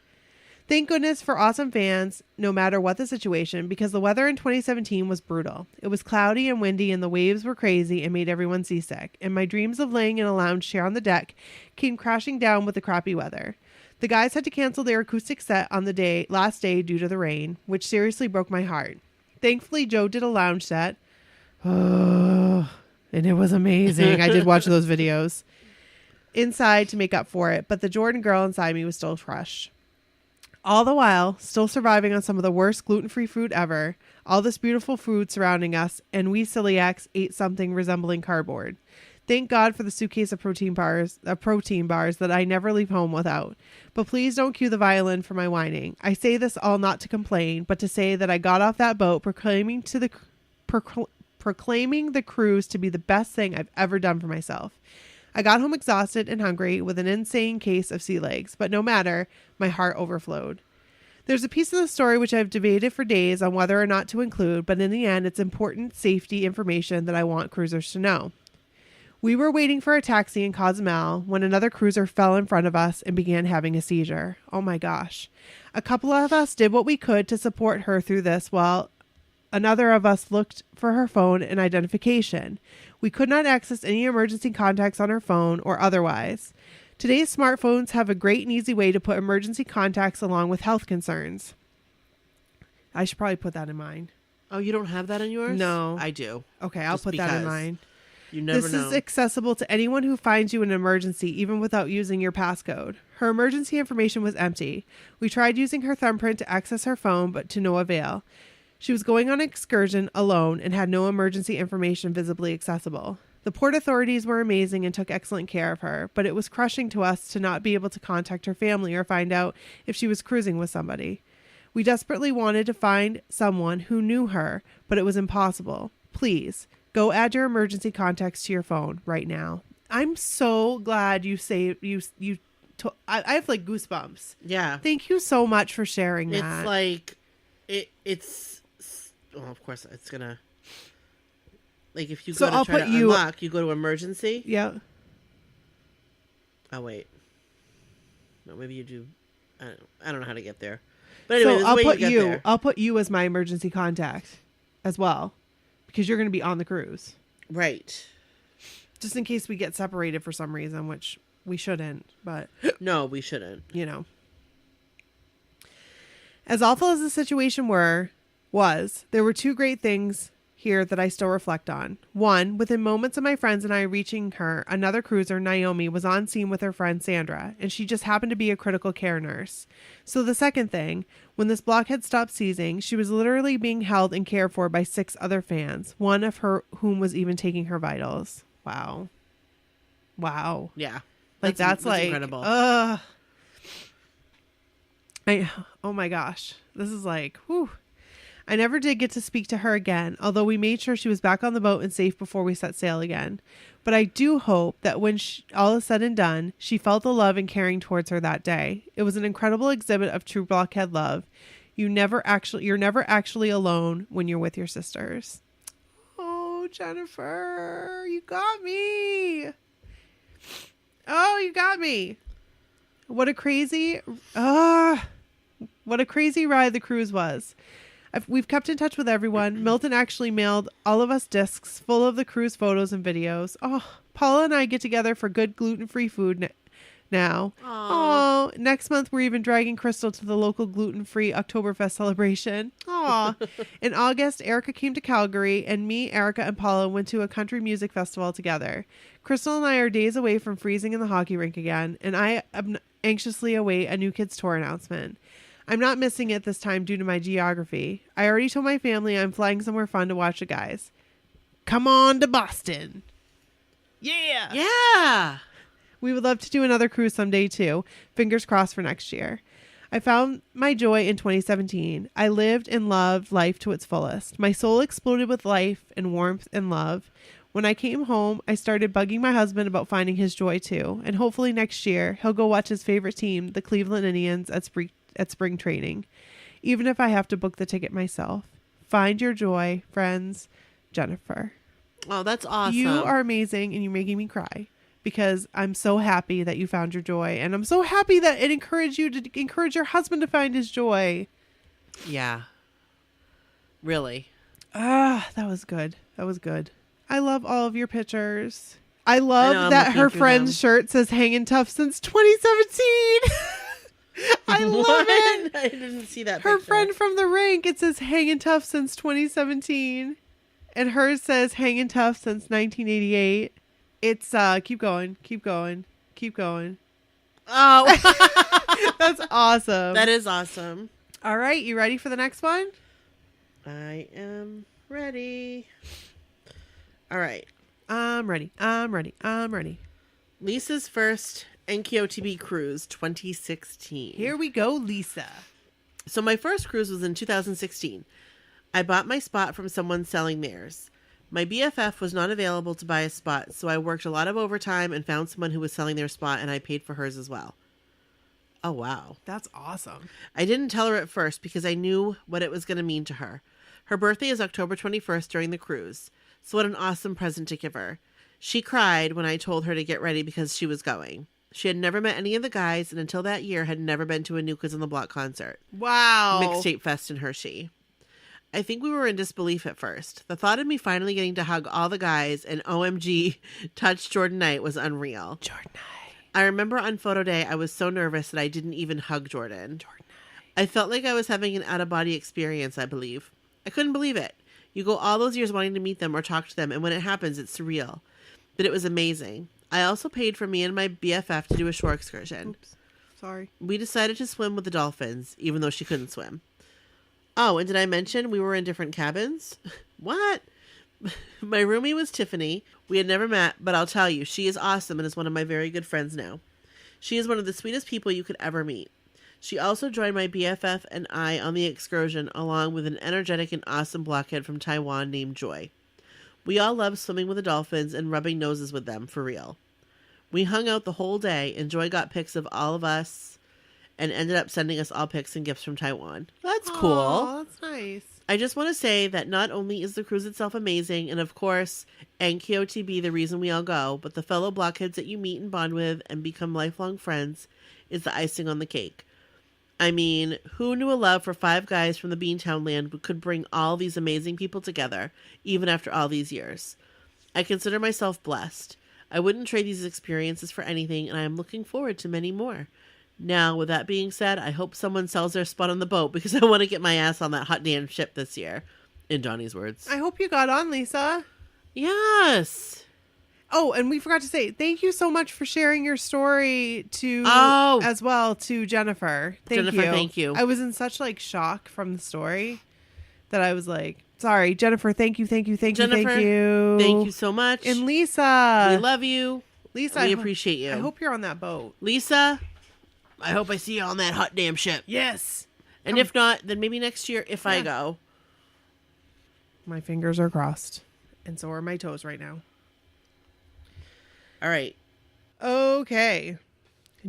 Thank goodness for awesome fans, no matter what the situation, because the weather in 2017 was brutal. It was cloudy and windy, and the waves were crazy and made everyone seasick. And my dreams of laying in a lounge chair on the deck came crashing down with the crappy weather. The guys had to cancel their acoustic set on the last day due to the rain, which seriously broke my heart. Thankfully, Joe did a lounge set. Oh, and it was amazing. I did watch those videos inside to make up for it, but the Jordan girl inside me was still crushed. All the while, still surviving on some of the worst gluten-free food ever, all this beautiful food surrounding us, and we celiacs ate something resembling cardboard. Thank God for the suitcase of protein bars that I never leave home without. But please don't cue the violin for my whining. I say this all not to complain, but to say that I got off that boat proclaiming the cruise to be the best thing I've ever done for myself. I got home exhausted and hungry with an insane case of sea legs, but no matter, my heart overflowed. There's a piece of the story which I've debated for days on whether or not to include, but in the end, it's important safety information that I want cruisers to know. We were waiting for a taxi in Cozumel when another cruiser fell in front of us and began having a seizure. Oh my gosh. A couple of us did what we could to support her through this while another of us looked for her phone and identification. We could not access any emergency contacts on her phone or otherwise. Today's smartphones have a great and easy way to put emergency contacts along with health concerns. I should probably put that in mine.
Oh, you don't have that in yours?
No.
I do.
Okay, I'll
Just
put that in
because.
mine.
You never
This
know.
is accessible to anyone who finds you in an emergency, even without using your passcode. Her emergency information was empty. We tried using her thumbprint to access her phone, but to no avail. She was going on an excursion alone and had no emergency information visibly accessible. The port authorities were amazing and took excellent care of her, but it was crushing to us to not be able to contact her family or find out if she was cruising with somebody. We desperately wanted to find someone who knew her, but it was impossible. Please, go add your emergency contacts to your phone right now. I'm so glad you say I have like goosebumps.
Yeah.
Thank you so much for sharing that.
It's like, it's, well, of course, it's gonna, like, if you
So
go to
I'll
try
put
to
you-
unlock, you go to emergency.
Yeah.
Oh, wait. No, maybe you do. I don't know how to get there. But anyway,
So
there's a
I'll
way
put
you get there.
I'll put you as my emergency contact as well, because you're going to be on the cruise,
Right.
just in case we get separated for some reason, which we shouldn't. But
No, we shouldn't.
you know, as awful as the situation was, there were two great things here that I still reflect on. One, within moments of my friends and I reaching her, another cruiser, Naomi, was on scene with her friend Sandra, and she just happened to be a critical care nurse. So the second thing, when this blockhead stopped seizing, she was literally being held and cared for by 6 other fans, one of whom was even taking her vitals. Wow.
Yeah.
Like that's like
incredible.
oh my gosh. This is like, whew. I never did get to speak to her again, although we made sure she was back on the boat and safe before we set sail again. But I do hope that when all is said and done, she felt the love and caring towards her that day. It was an incredible exhibit of true blockhead love. You're never actually alone when you're with your sisters. Oh, Jennifer, you got me. Oh, you got me. What a crazy ride the cruise was. We've kept in touch with everyone. Milton actually mailed all of us discs full of the cruise photos and videos. Oh, Paula and I get together for good gluten-free food now. Oh, next month we're even dragging Crystal to the local gluten-free Oktoberfest celebration. Aw. In August, Erica came to Calgary, and me, Erica, and Paula went to a country music festival together. Crystal and I are days away from freezing in the hockey rink again, and I anxiously await a New Kids Tour announcement. I'm not missing it this time due to my geography. I already told my family I'm flying somewhere fun to watch the guys. Come on to Boston. Yeah.
Yeah.
We would love to do another cruise someday too. Fingers crossed for next year. I found my joy in 2017. I lived and loved life to its fullest. My soul exploded with life and warmth and love. When I came home, I started bugging my husband about finding his joy too. And hopefully next year, he'll go watch his favorite team, the Cleveland Indians, at spring training, even if I have to book the ticket myself. Find your joy, friends. Jennifer.
Oh, that's awesome.
You are amazing, and you're making me cry because I'm so happy that you found your joy, and I'm so happy that it encouraged you to encourage your husband to find his joy.
Yeah. Really.
Ah, that was good. That was good. I love all of your pictures. I love
I'm
that
looking
her
through
friend's
them.
shirt says "Hanging Tough" since 2017. I love it.
I didn't see that
Her
picture.
friend from the rink, it says "Hanging Tough" since 2017. And hers says hanging tough since 1988. It's keep going, keep going, keep going.
Oh,
That's awesome.
that is awesome.
All right, you ready for the next one?
I am ready. All right.
I'm ready. I'm ready. I'm ready.
Lisa's first NKOTB cruise, 2016.
Here we go, Lisa.
So my first cruise was in 2016. I bought my spot from someone selling theirs. My BFF was not available to buy a spot, so I worked a lot of overtime and found someone who was selling their spot, and I paid for hers as well. Oh, wow.
That's awesome.
I didn't tell her at first because I knew what it was going to mean to her. Her birthday is October 21st during the cruise, so what an awesome present to give her. She cried when I told her to get ready because she was going. She had never met any of the guys, and until that year had never been to a New Kids on the Block concert.
Wow.
Mixtape Fest in Hershey. I think we were in disbelief at first. The thought of me finally getting to hug all the guys and OMG touch Jordan Knight was unreal.
Jordan Knight.
I remember on photo day, I was so nervous that I didn't even hug Jordan. I felt like I was having an out-of-body experience, I believe. I couldn't believe it. You go all those years wanting to meet them or talk to them, and when it happens, it's surreal. But it was amazing. I also paid for me and my BFF to do a shore excursion.
Oops. Sorry.
We decided to swim with the dolphins, even though she couldn't swim. Oh, and did I mention we were in different cabins? What? My roomie was Tiffany. We had never met, but I'll tell you, she is awesome and is one of my very good friends now. She is one of the sweetest people you could ever meet. She also joined my BFF and I on the excursion, along with an energetic and awesome blockhead from Taiwan named Joy. We all loved swimming with the dolphins and rubbing noses with them, for real. We hung out the whole day, and Joy got pics of all of us and ended up sending us all pics and gifts from Taiwan. That's cool.
Aw, that's nice.
I just want to say that not only is the cruise itself amazing, and of course, NKOTB the reason we all go, but the fellow blockheads that you meet and bond with and become lifelong friends is the icing on the cake. I mean, who knew a love for 5 guys from the Beantown land could bring all these amazing people together, even after all these years? I consider myself blessed. I wouldn't trade these experiences for anything, and I am looking forward to many more. Now, with that being said, I hope someone sells their spot on the boat because I want to get my ass on that hot damn ship this year. In Donnie's words.
I hope you got on, Lisa.
Yes.
Oh, and we forgot to say thank you so much for sharing your story to as well to Jennifer.
Thank you.
I was in such shock from the story that I was like, sorry, Jennifer. Thank you.
Jennifer,
Thank
you so much.
And Lisa,
we love you.
Lisa,
we appreciate you.
I hope you're on that boat,
Lisa. I hope I see you on that hot damn ship.
Yes.
And if not, then maybe next year if I go.
My fingers are crossed, and so are my toes right now.
All right.
Okay.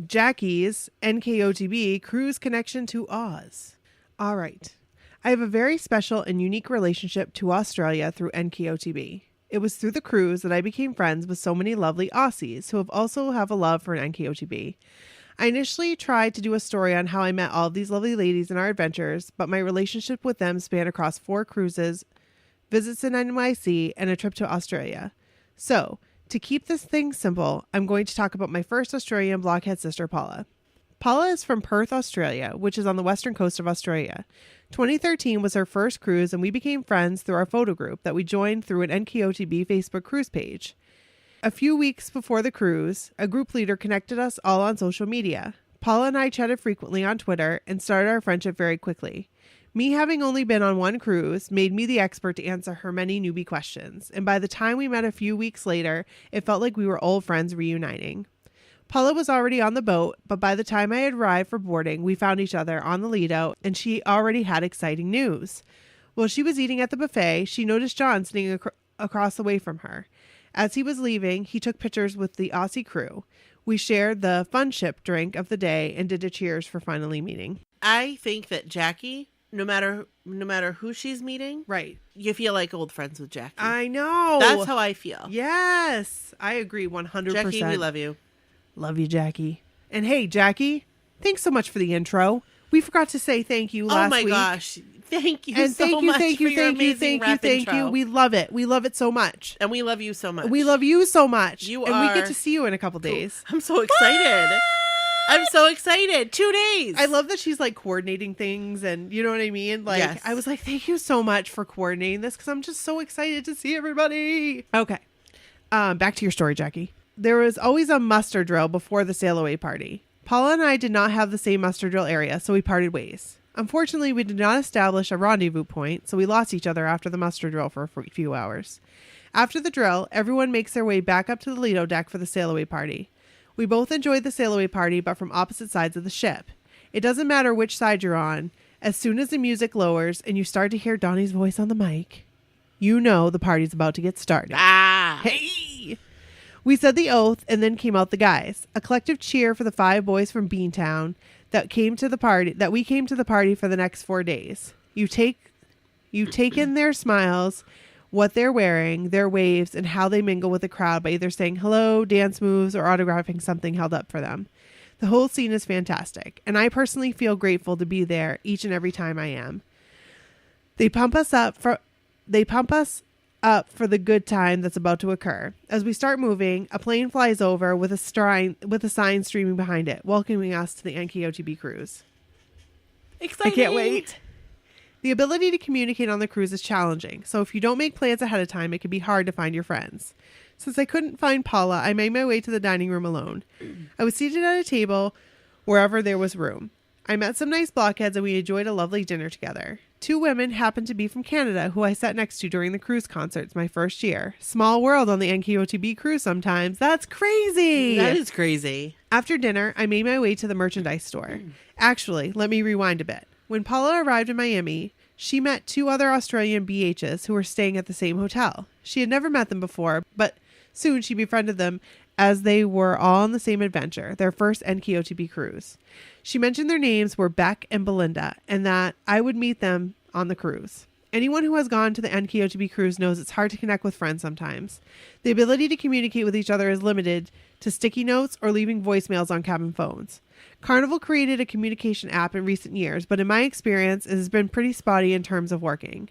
Jackie's NKOTB Cruise Connection to Oz. All right. I have a very special and unique relationship to Australia through NKOTB. It was through the cruise that I became friends with so many lovely Aussies who also have a love for NKOTB. I initially tried to do a story on how I met all of these lovely ladies in our adventures, but my relationship with them spanned across 4 cruises, visits in NYC, and a trip to Australia. So, to keep this thing simple, I'm going to talk about my first Australian blockhead sister, Paula. Paula is from Perth, Australia, which is on the western coast of Australia. 2013 was her first cruise, and we became friends through our photo group that we joined through an NKOTB Facebook cruise page. A few weeks before the cruise, a group leader connected us all on social media. Paula and I chatted frequently on Twitter and started our friendship very quickly. Me having only been on one cruise made me the expert to answer her many newbie questions, and by the time we met a few weeks later, it felt like we were old friends reuniting. Paula was already on the boat, but by the time I had arrived for boarding, we found each other on the lead out, and she already had exciting news. While she was eating at the buffet, she noticed John sitting across the way from her. As he was leaving, he took pictures with the Aussie crew. We shared the fun ship drink of the day and did a cheers for finally meeting.
I think that Jackie, no matter who she's meeting,
Right.
you feel like old friends with Jackie.
I know.
That's how I feel.
Yes. I agree 100%.
Jackie, we love you.
Love you, Jackie. And hey, Jackie, thanks so much for the intro. We forgot to say thank you last week.
Oh my gosh. Thank you
and
so
thank you,
much
thank you,
for your
thank you,
amazing
thank you,
rap
thank
intro.
you. We love it. We love it so much.
And we love you so much.
We love you so much.
You
and
are
we get to see you in a couple days.
I'm so excited. I'm so excited. 2 days.
I love that she's like coordinating things and you know what I mean? Like,
Yes.
I was like, thank you so much for coordinating this because I'm just so excited to see everybody. Okay. Back to your story, Jackie. There was always a muster drill before the sail away party. Paula and I did not have the same muster drill area, so we parted ways. Unfortunately, we did not establish a rendezvous point, so we lost each other after the muster drill for a few hours. After the drill, everyone makes their way back up to the Lido deck for the sail away party. We both enjoyed the sail away party, but from opposite sides of the ship. It doesn't matter which side you're on. As soon as the music lowers and you start to hear Donnie's voice on the mic, you know the party's about to get started.
Ah.
Hey! We said the oath and then came out the guys. A collective cheer for the 5 boys from Beantown that we came to the party for the next 4 days. You take in their smiles, what they're wearing, their waves, and how they mingle with the crowd by either saying hello, dance moves, or autographing something held up for them. The whole scene is fantastic, and I personally feel grateful to be there each and every time I am. They pump us up for the good time that's about to occur. As we start moving, a plane flies over with a sign streaming behind it, welcoming us to the NKOTB cruise.
Exciting.
I can't wait. The ability to communicate on the cruise is challenging, so if you don't make plans ahead of time, it can be hard to find your friends. Since I couldn't find Paula, I made my way to the dining room alone. I was seated at a table wherever there was room. I met some nice blockheads and we enjoyed a lovely dinner together. 2 women happened to be from Canada who I sat next to during the cruise concerts my first year. Small world on the NKOTB cruise sometimes. That's crazy.
That is crazy.
After dinner, I made my way to the merchandise store. Actually, let me rewind a bit. When Paula arrived in Miami, she met 2 other Australian BHs who were staying at the same hotel. She had never met them before, but soon she befriended them as they were all on the same adventure, their first NKOTB cruise. She mentioned their names were Beck and Belinda, and that I would meet them on the cruise. Anyone who has gone to the NKOTB cruise knows it's hard to connect with friends sometimes. The ability to communicate with each other is limited to sticky notes or leaving voicemails on cabin phones. Carnival created a communication app in recent years, but in my experience, it has been pretty spotty in terms of working.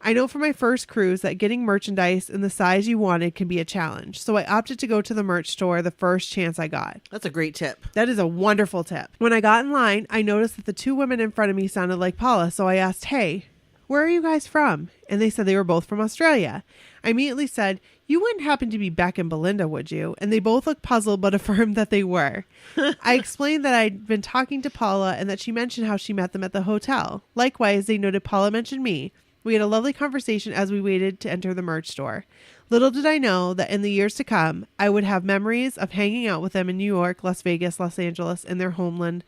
I know from my first cruise that getting merchandise in the size you wanted can be a challenge, so I opted to go to the merch store the first chance I got.
That's a great tip.
That is a wonderful tip. When I got in line, I noticed that the 2 women in front of me sounded like Paula, so I asked, "Hey, where are you guys from?" And they said they were both from Australia. I immediately said, "You wouldn't happen to be Beck and Belinda, would you?" And they both looked puzzled but affirmed that they were. I explained that I'd been talking to Paula and that she mentioned how she met them at the hotel. Likewise, they noted Paula mentioned me. We had a lovely conversation as we waited to enter the merch store. Little did I know that in the years to come, I would have memories of hanging out with them in New York, Las Vegas, Los Angeles, and their homeland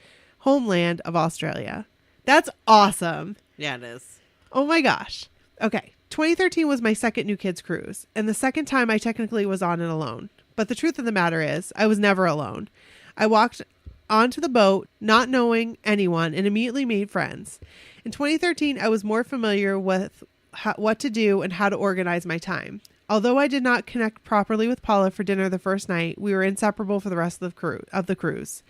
of Australia. That's awesome.
Yeah, it is.
Oh my gosh. Okay. 2013 was my second New Kids cruise, and the second time I technically was on it alone. But the truth of the matter is, I was never alone. I walked onto the boat, not knowing anyone, and immediately made friends. In 2013, I was more familiar with what to do and how to organize my time. Although I did not connect properly with Paula for dinner the first night, we were inseparable for the rest of the cruise.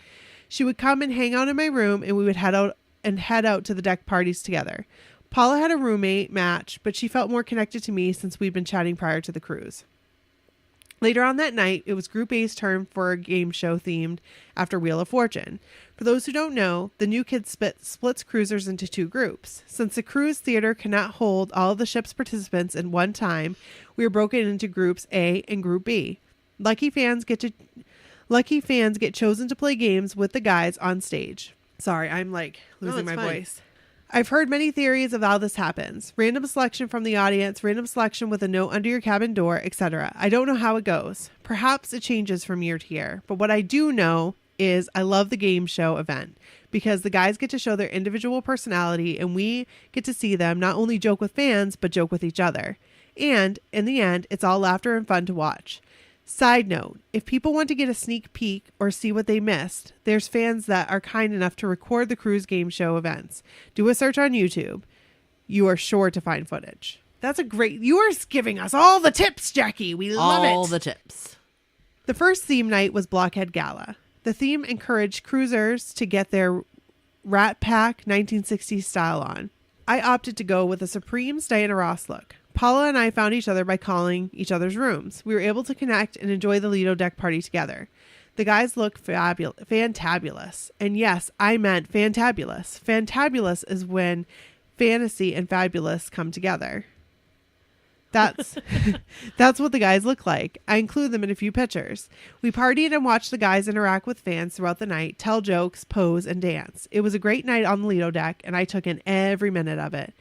She would come and hang out in my room, and we would head out to the deck parties together. Paula had a roommate match, but she felt more connected to me since we'd been chatting prior to the cruise. Later on that night, it was Group A's turn for a game show themed after Wheel of Fortune. For those who don't know, the New Kids splits cruisers into 2 groups. Since the cruise theater cannot hold all of the ship's participants in one time, we are broken into Groups A and Group B. Lucky fans get chosen to play games with the guys on stage. Sorry, I'm losing my voice. I've heard many theories of how this happens. Random selection from the audience, random selection with a note under your cabin door, etc. I don't know how it goes. Perhaps it changes from year to year. But what I do know is I love the game show event because the guys get to show their individual personality and we get to see them not only joke with fans, but joke with each other. And in the end, it's all laughter and fun to watch. Side note, if people want to get a sneak peek or see what they missed, there's fans that are kind enough to record the cruise game show events. Do a search on YouTube. You are sure to find footage. That's a great... You are giving us all the tips, Jackie. We love it.
All the tips.
The first theme night was Blockhead Gala. The theme encouraged cruisers to get their Rat Pack 1960s style on. I opted to go with a Supremes Diana Ross look. Paula and I found each other by calling each other's rooms. We were able to connect and enjoy the Lido deck party together. The guys look fantabulous. And yes, I meant fantabulous. Fantabulous is when fantasy and fabulous come together. That's that's what the guys look like. I include them in a few pictures. We partied and watched the guys interact with fans throughout the night, tell jokes, pose, and dance. It was a great night on the Lido deck, and I took in every minute of it.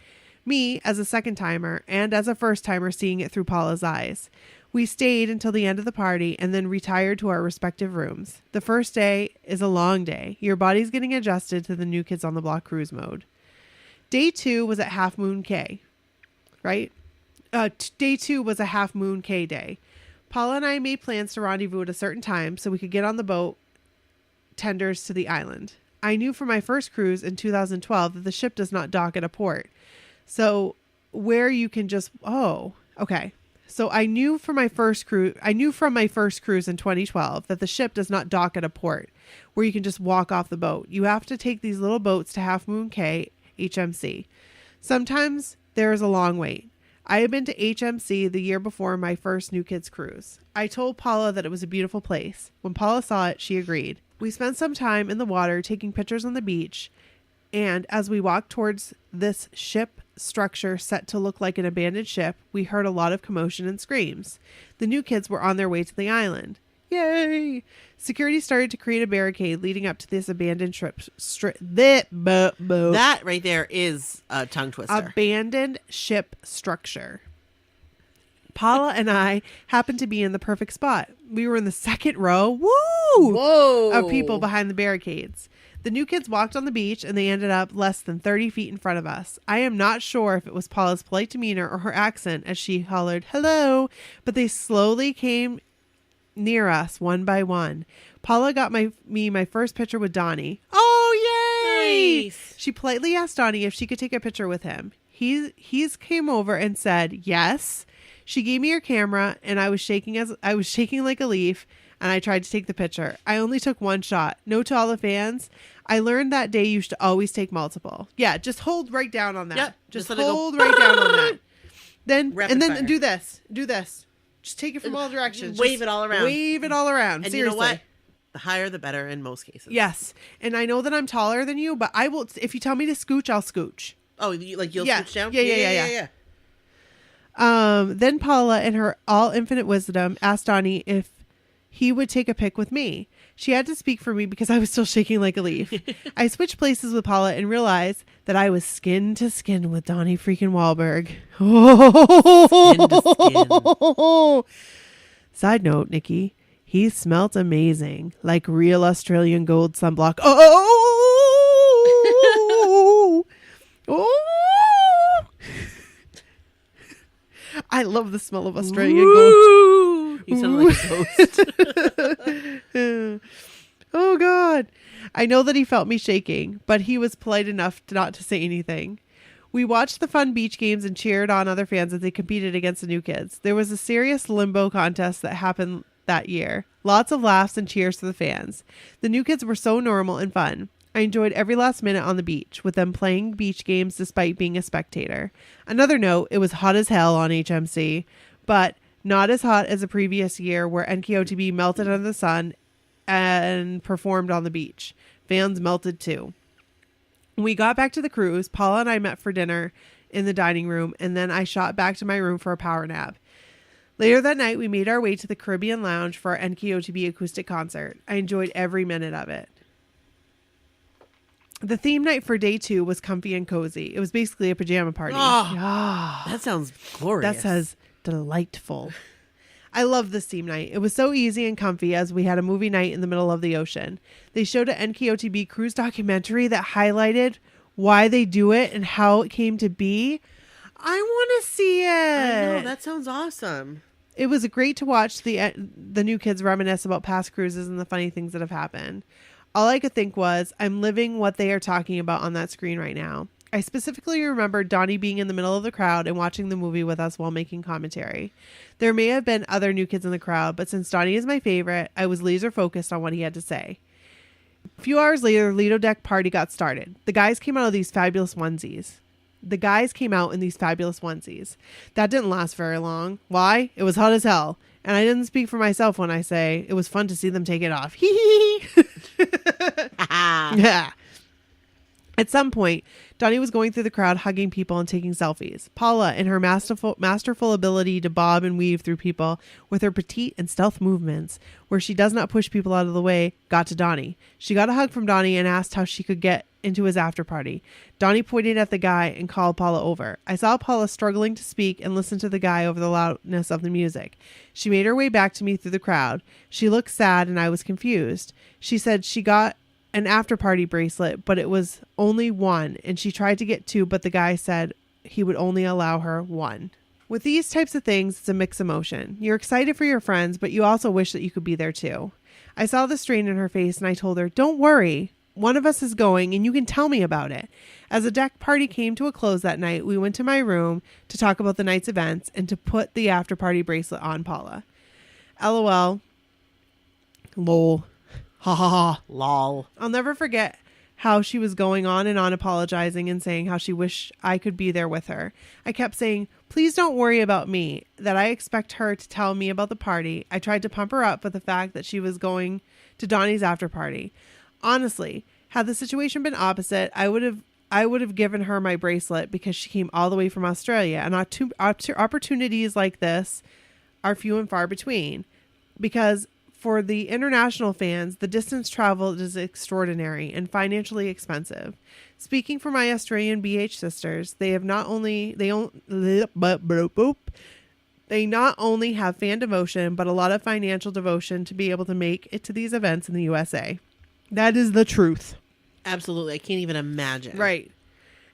Me, as a second timer, and as a first timer seeing it through Paula's eyes. We stayed until the end of the party and then retired to our respective rooms. The first day is a long day. Your body's getting adjusted to the New Kids on the Block cruise mode. Day 2 was at Half Moon K, right? Day 2 was a Half Moon K day. Paula and I made plans to rendezvous at a certain time so we could get on the boat tenders to the island. I knew from my first cruise in 2012 that the ship does not dock at a port. So where you can just, okay. So I knew from my first cruise in 2012 that the ship does not dock at a port where you can just walk off the boat. You have to take these little boats to Half Moon Cay, HMC. Sometimes there is a long wait. I had been to HMC the year before my first New Kids cruise. I told Paula that it was a beautiful place. When Paula saw it, she agreed. We spent some time in the water taking pictures on the beach, and as we walked towards this ship structure set to look like an abandoned ship, we heard a lot of commotion and screams. The New Kids were on their way to the island. Yay! Security started to create a barricade leading up to this abandoned
That right there is a tongue twister.
Abandoned ship structure. Paula and I happened to be in the perfect spot. We were in the second row,
Whoa!
of people behind the barricades. The New Kids walked on the beach and they ended up less than 30 feet in front of us. I am not sure if it was Paula's polite demeanor or her accent as she hollered, "Hello," but they slowly came near us one by one. Paula got me my first picture with Donnie. Oh, yay!
Nice.
She politely asked Donnie if she could take a picture with him. He's came over and said yes. She gave me her camera and I was shaking like a leaf, and I tried to take the picture. I only took one shot. Note to all the fans, I learned that day you should always take multiple. Yeah, just hold right down on that.
Yep,
Just
just let it go.
hold right down on that. Then
Rapid fire.
do this. Just take it from all directions.
Wave it all around.
Wave it all around.
And
Seriously.
you know what? The higher the better in most cases.
Yes. And I know that I'm taller than you, but I will, if you tell me to scooch, I'll scooch.
Oh, you'll
Yeah.
switch down?
Yeah. Then Paula, in her all infinite wisdom, asked Donnie if he would take a pic with me. She had to speak for me because I was still shaking like a leaf. I switched places with Paula and realized that I was skin to skin with Donnie freaking Wahlberg.
Skin to
Side note, Nikki, he smelt amazing, like real Australian gold sunblock. Oh! I love the smell of Australian gold.
You sound like a ghost.
Oh, God. I know that he felt me shaking, but he was polite enough not to say anything. We watched the fun beach games and cheered on other fans as they competed against the New Kids. There was a serious limbo contest that happened that year. Lots of laughs and cheers to the fans. The New Kids were so normal and fun. I enjoyed every last minute on the beach, with them playing beach games despite being a spectator. Another note, it was hot as hell on HMC, but not as hot as the previous year where NKOTB melted under the sun and performed on the beach. Fans melted too. When we got back to the cruise, Paula and I met for dinner in the dining room, and then I shot back to my room for a power nap. Later that night, we made our way to the Caribbean Lounge for our NKOTB acoustic concert. I enjoyed every minute of it. The theme night for day 2 was comfy and cozy. It was basically a pajama party.
That sounds glorious.
That says delightful. I love this theme night. It was so easy and comfy as we had a movie night in the middle of the ocean. They showed an NKOTB cruise documentary that highlighted why they do it and how it came to be. I want to see it.
I know, that sounds awesome.
It was great to watch the New Kids reminisce about past cruises and the funny things that have happened. All I could think was, I'm living what they are talking about on that screen right now. I specifically remember Donnie being in the middle of the crowd and watching the movie with us while making commentary. There may have been other New Kids in the crowd, but since Donnie is my favorite, I was laser focused on what he had to say. A few hours later, the Lido Deck party got started. The guys came out in these fabulous onesies. That didn't last very long. Why? It was hot as hell. And I didn't speak for myself when I say it was fun to see them take it off. Hee hee hee. Yeah. At some point, Donnie was going through the crowd hugging people and taking selfies. Paula, in her masterful ability to bob and weave through people with her petite and stealth movements, where she does not push people out of the way, got to Donnie. She got a hug from Donnie and asked how she could get into his after party. Donnie pointed at the guy and called Paula over. I saw Paula struggling to speak and listen to the guy over the loudness of the music. She made her way back to me through the crowd. She looked sad and I was confused. She said she got an after party bracelet, but it was only one, and she tried to get two, but the guy said he would only allow her one. With these types of things, it's a mixed emotion. You're excited for your friends, but you also wish that you could be there too. I saw the strain in her face and I told her, don't worry. One of us is going and you can tell me about it. As the deck party came to a close that night, we went to my room to talk about the night's events and to put the after party bracelet on Paula. LOL. Lol. Ha ha ha.
Lol.
I'll never forget how she was going on and on apologizing and saying how she wished I could be there with her. I kept saying, please don't worry about me, that I expect her to tell me about the party. I tried to pump her up with the fact that she was going to Donnie's after party. Honestly, had the situation been opposite, I would have given her my bracelet because she came all the way from Australia, and opportunities like this are few and far between. Because for the international fans, the distance traveled is extraordinary and financially expensive. Speaking for my Australian BH sisters, they not only have fan devotion, but a lot of financial devotion to be able to make it to these events in the USA. That is the truth.
Absolutely. I can't even imagine.
Right.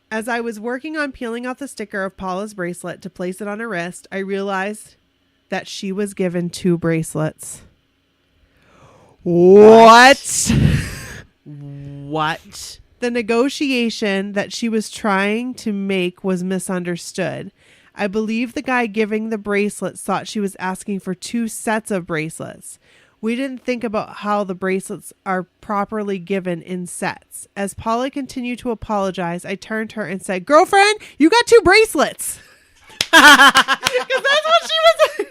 As I was working on peeling off the sticker of Paula's bracelet to place it on her wrist, I realized that she was given 2 bracelets. What?
What?
The negotiation that she was trying to make was misunderstood. I believe the guy giving the bracelets thought she was asking for 2 sets of bracelets. We didn't think about how the bracelets are properly given in sets. As Paula continued to apologize, I turned to her and said, girlfriend, you got 2 bracelets. Because that's what she was.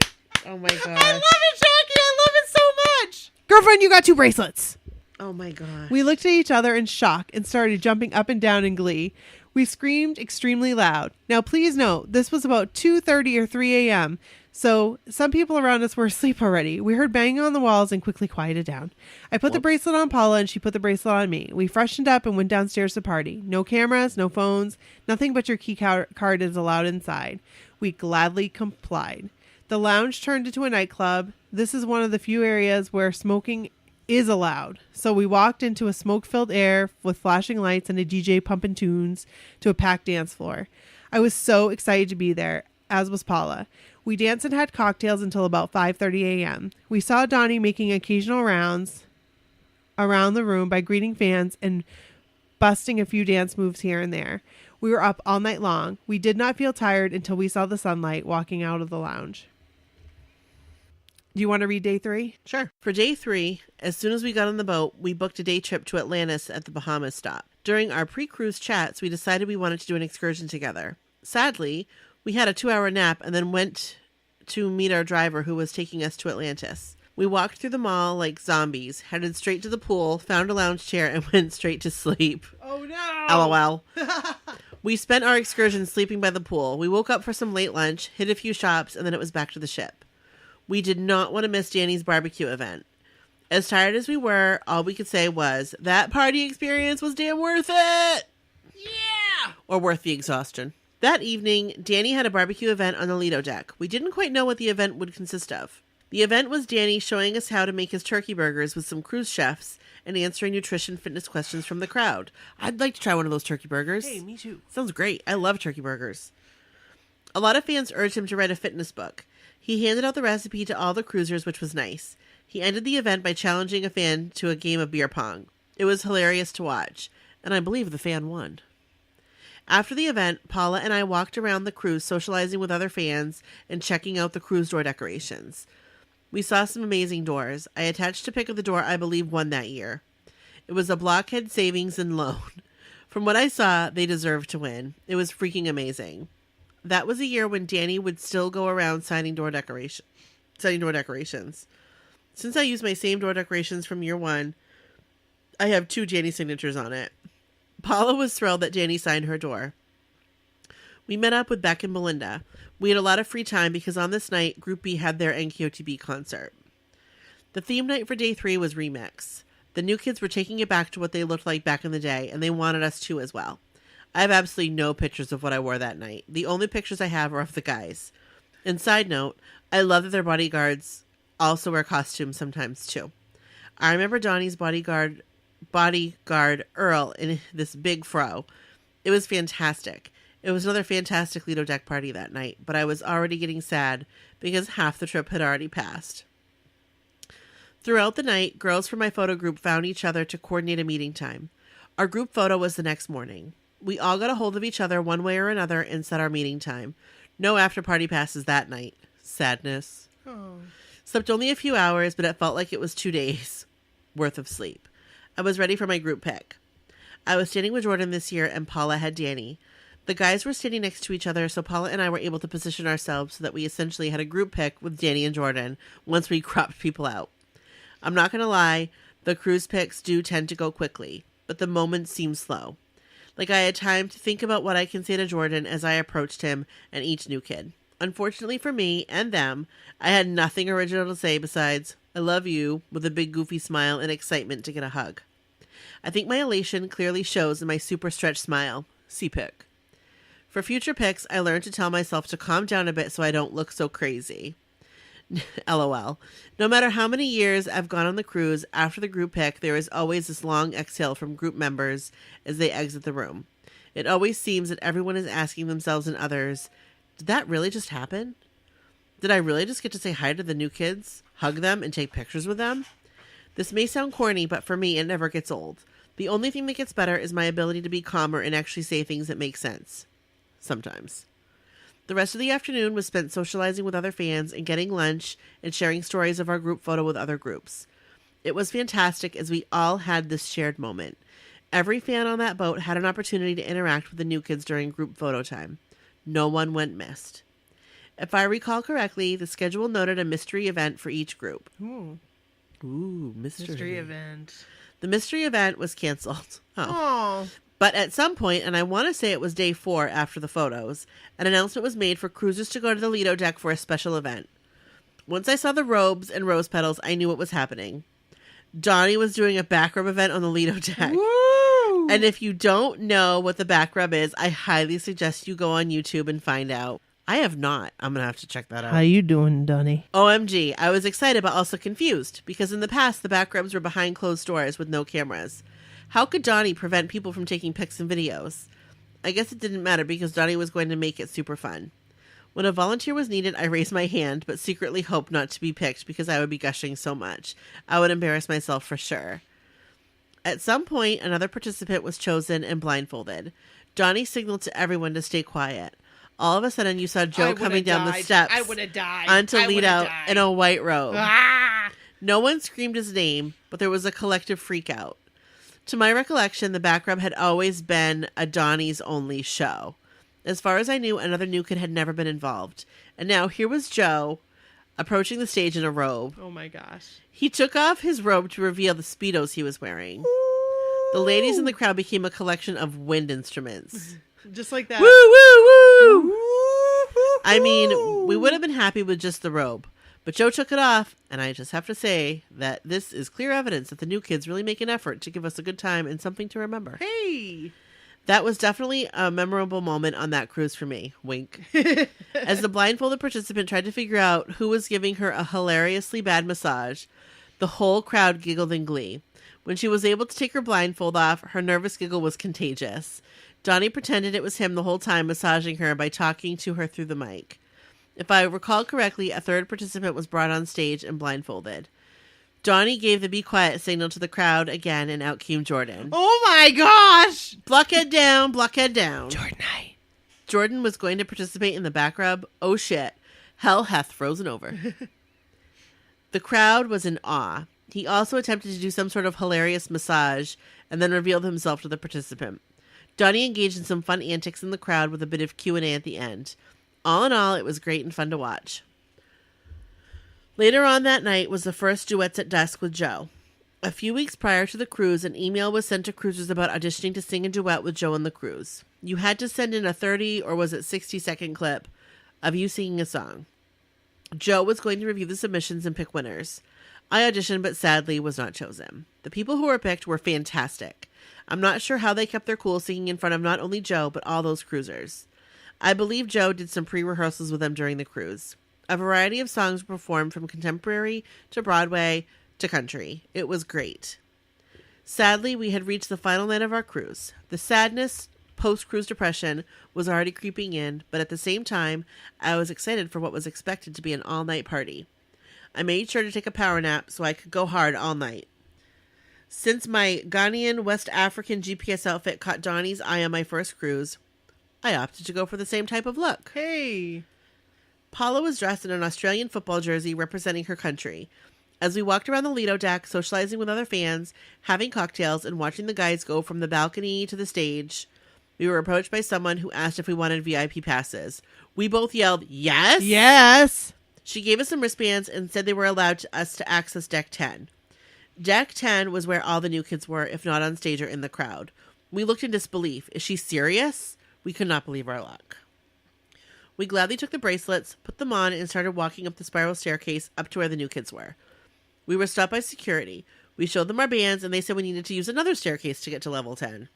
Oh my God.
I love it, Jackie. I love it so much. Girlfriend, you got 2 bracelets.
Oh my God.
We looked at each other in shock and started jumping up and down in glee. We screamed extremely loud. Now, please note, this was about 2:30 or 3 a.m., so some people around us were asleep already. We heard banging on the walls and quickly quieted down. I put the bracelet on Paula and she put the bracelet on me. We freshened up and went downstairs to party. No cameras, no phones, nothing but your key card is allowed inside. We gladly complied. The lounge turned into a nightclub. This is one of the few areas where smoking is allowed. So we walked into a smoke-filled air with flashing lights and a DJ pumping tunes to a packed dance floor. I was so excited to be there, as was Paula. We danced and had cocktails until about 5:30 a.m. We saw Donnie making occasional rounds around the room by greeting fans and busting a few dance moves here and there. We were up all night long. We did not feel tired until we saw the sunlight walking out of the lounge. Do you want to read day 3?
Sure. For day 3, as soon as we got on the boat, we booked a day trip to Atlantis at the Bahamas stop. During our pre-cruise chats, we decided we wanted to do an excursion together. Sadly, we had a 2-hour nap and then went to meet our driver who was taking us to Atlantis. We walked through the mall like zombies, headed straight to the pool, found a lounge chair, and went straight to sleep.
Oh no!
LOL. We spent our excursion sleeping by the pool. We woke up for some late lunch, hit a few shops, and then it was back to the ship. We did not want to miss Danny's barbecue event. As tired as we were, all we could say was, that party experience was damn worth it! Yeah! Or worth the exhaustion. That evening, Danny had a barbecue event on the Lido deck. We didn't quite know what the event would consist of. The event was Danny showing us how to make his turkey burgers with some cruise chefs and answering nutrition fitness questions from the crowd. I'd like to try one of those turkey burgers.
Hey, me too.
Sounds great. I love turkey burgers. A lot of fans urged him to write a fitness book. He handed out the recipe to all the cruisers, which was nice. He ended the event by challenging a fan to a game of beer pong. It was hilarious to watch, and I believe the fan won. After the event, Paula and I walked around the cruise socializing with other fans and checking out the cruise door decorations. We saw some amazing doors. I attached a pic of the door I believe won that year. It was a Blockhead Savings and Loan. From what I saw, they deserved to win. It was freaking amazing. That was a year when Danny would still go around signing door decorations. setting door decorations. Since I used my same door decorations from year one, I have 2 Danny signatures on it. Paula was thrilled that Danny signed her door. We met up with Beck and Belinda. We had a lot of free time because on this night, Group B had their NKOTB concert. The theme night for day 3 was Remix. The new kids were taking it back to what they looked like back in the day, and they wanted us to as well. I have absolutely no pictures of what I wore that night. The only pictures I have are of the guys. And side note, I love that their bodyguards also wear costumes sometimes too. I remember Donnie's bodyguard Earl in this big fro. It was fantastic. It was another fantastic Lido deck party that night, but I was already getting sad because half the trip had already passed. Throughout the night, girls from my photo group found each other to coordinate a meeting time. Our group photo was the next morning. We all got a hold of each other one way or another and set our meeting time. No after party passes that night. Sadness.
Oh.
Slept only a few hours, but it felt like it was 2 days worth of sleep. I was ready for my group pick. I was standing with Jordan this year, and Paula had Danny. The guys were standing next to each other, so Paula and I were able to position ourselves so that we essentially had a group pick with Danny and Jordan once we cropped people out. I'm not going to lie, the cruise picks do tend to go quickly, but the moments seem slow. Like I had time to think about what I can say to Jordan as I approached him and each new kid. Unfortunately for me and them, I had nothing original to say besides, I love you, with a big goofy smile and excitement to get a hug. I think my elation clearly shows in my super stretched smile. See pic. For future pics, I learned to tell myself to calm down a bit so I don't look so crazy. LOL. No matter how many years I've gone on the cruise, after the group pic, there is always this long exhale from group members as they exit the room. It always seems that everyone is asking themselves and others, did that really just happen? Did I really just get to say hi to the new kids, hug them, and take pictures with them? This may sound corny, but for me, it never gets old. The only thing that gets better is my ability to be calmer and actually say things that make sense. Sometimes. The rest of the afternoon was spent socializing with other fans and getting lunch and sharing stories of our group photo with other groups. It was fantastic as we all had this shared moment. Every fan on that boat had an opportunity to interact with the new kids during group photo time. No one went missed. If I recall correctly, the schedule noted a mystery event for each group.
Ooh.
Ooh, mystery
event.
The mystery event was canceled.
Oh.
But at some point, and I want to say it was day 4 after the photos, an announcement was made for cruisers to go to the Lido deck for a special event. Once I saw the robes and rose petals, I knew what was happening. Donnie was doing a back rub event on the Lido deck.
Woo!
And if you don't know what the back rub is, I highly suggest you go on YouTube and find out. I have not. I'm going to have to check that out.
How you doing, Donnie?
OMG, I was excited but also confused, because in the past, the back rubs were behind closed doors with no cameras. How could Donnie prevent people from taking pics and videos? I guess it didn't matter because Donnie was going to make it super fun. When a volunteer was needed, I raised my hand, but secretly hoped not to be picked because I would be gushing so much. I would embarrass myself for sure. At some point, another participant was chosen and blindfolded. Donnie signaled to everyone to stay quiet. All of a sudden, you saw Joe coming down the steps
I would have died.
onto Lido in a white robe.
Ah!
No one screamed his name, but there was a collective freak out. To my recollection, the back rub had always been a Donnie's only show. As far as I knew, another new kid had never been involved. And now here was Joe approaching the stage in a robe.
Oh my gosh.
He took off his robe to reveal the Speedos he was wearing. The ladies in the crowd became a collection of wind instruments.
Just like that.
Woo, woo, woo! I mean, we would have been happy with just the robe. But Joe took it off, and I just have to say that this is clear evidence that the new kids really make an effort to give us a good time and something to remember.
Hey!
That was definitely a memorable moment on that cruise for me. Wink. As the blindfolded participant tried to figure out who was giving her a hilariously bad massage, the whole crowd giggled in glee. When she was able to take her blindfold off, her nervous giggle was contagious. Donnie pretended it was him the whole time massaging her by talking to her through the mic. If I recall correctly, a third participant was brought on stage and blindfolded. Donnie gave the be quiet signal to the crowd again, and out came Jordan.
Oh my gosh!
Blockhead down, blockhead down.
Jordan night.
Jordan was going to participate in the back rub. Oh shit. Hell hath frozen over. The crowd was in awe. He also attempted to do some sort of hilarious massage and then revealed himself to the participant. Donnie engaged in some fun antics in the crowd with a bit of Q&A at the end. All in all, it was great and fun to watch. Later on that night was the first duets at dusk with Joe. A few weeks prior to the cruise, an email was sent to cruisers about auditioning to sing a duet with Joe on the cruise. You had to send in a 30 or was it 60-second clip of you singing a song. Joe was going to review the submissions and pick winners. I auditioned, but sadly was not chosen. The people who were picked were fantastic. I'm not sure how they kept their cool singing in front of not only Joe, but all those cruisers. I believe Joe did some pre-rehearsals with them during the cruise. A variety of songs were performed from contemporary to Broadway to country. It was great. Sadly, we had reached the final night of our cruise. The sadness, post-cruise depression, was already creeping in, but at the same time, I was excited for what was expected to be an all-night party. I made sure to take a power nap so I could go hard all night. Since my Ghanaian West African GPS outfit caught Donnie's eye on my first cruise, I opted to go for the same type of look.
Hey.
Paula was dressed in an Australian football jersey representing her country. As we walked around the Lido deck, socializing with other fans, having cocktails, and watching the guys go from the balcony to the stage, we were approached by someone who asked if we wanted VIP passes. We both yelled, yes!
Yes.
She gave us some wristbands and said they were allowed us to access Deck 10. Deck 10 was where all the new kids were, if not on stage or in the crowd. We looked in disbelief. Is she serious? We could not believe our luck. We gladly took the bracelets, put them on, and started walking up the spiral staircase up to where the new kids were. We were stopped by security. We showed them our bands, and they said we needed to use another staircase to get to level 10.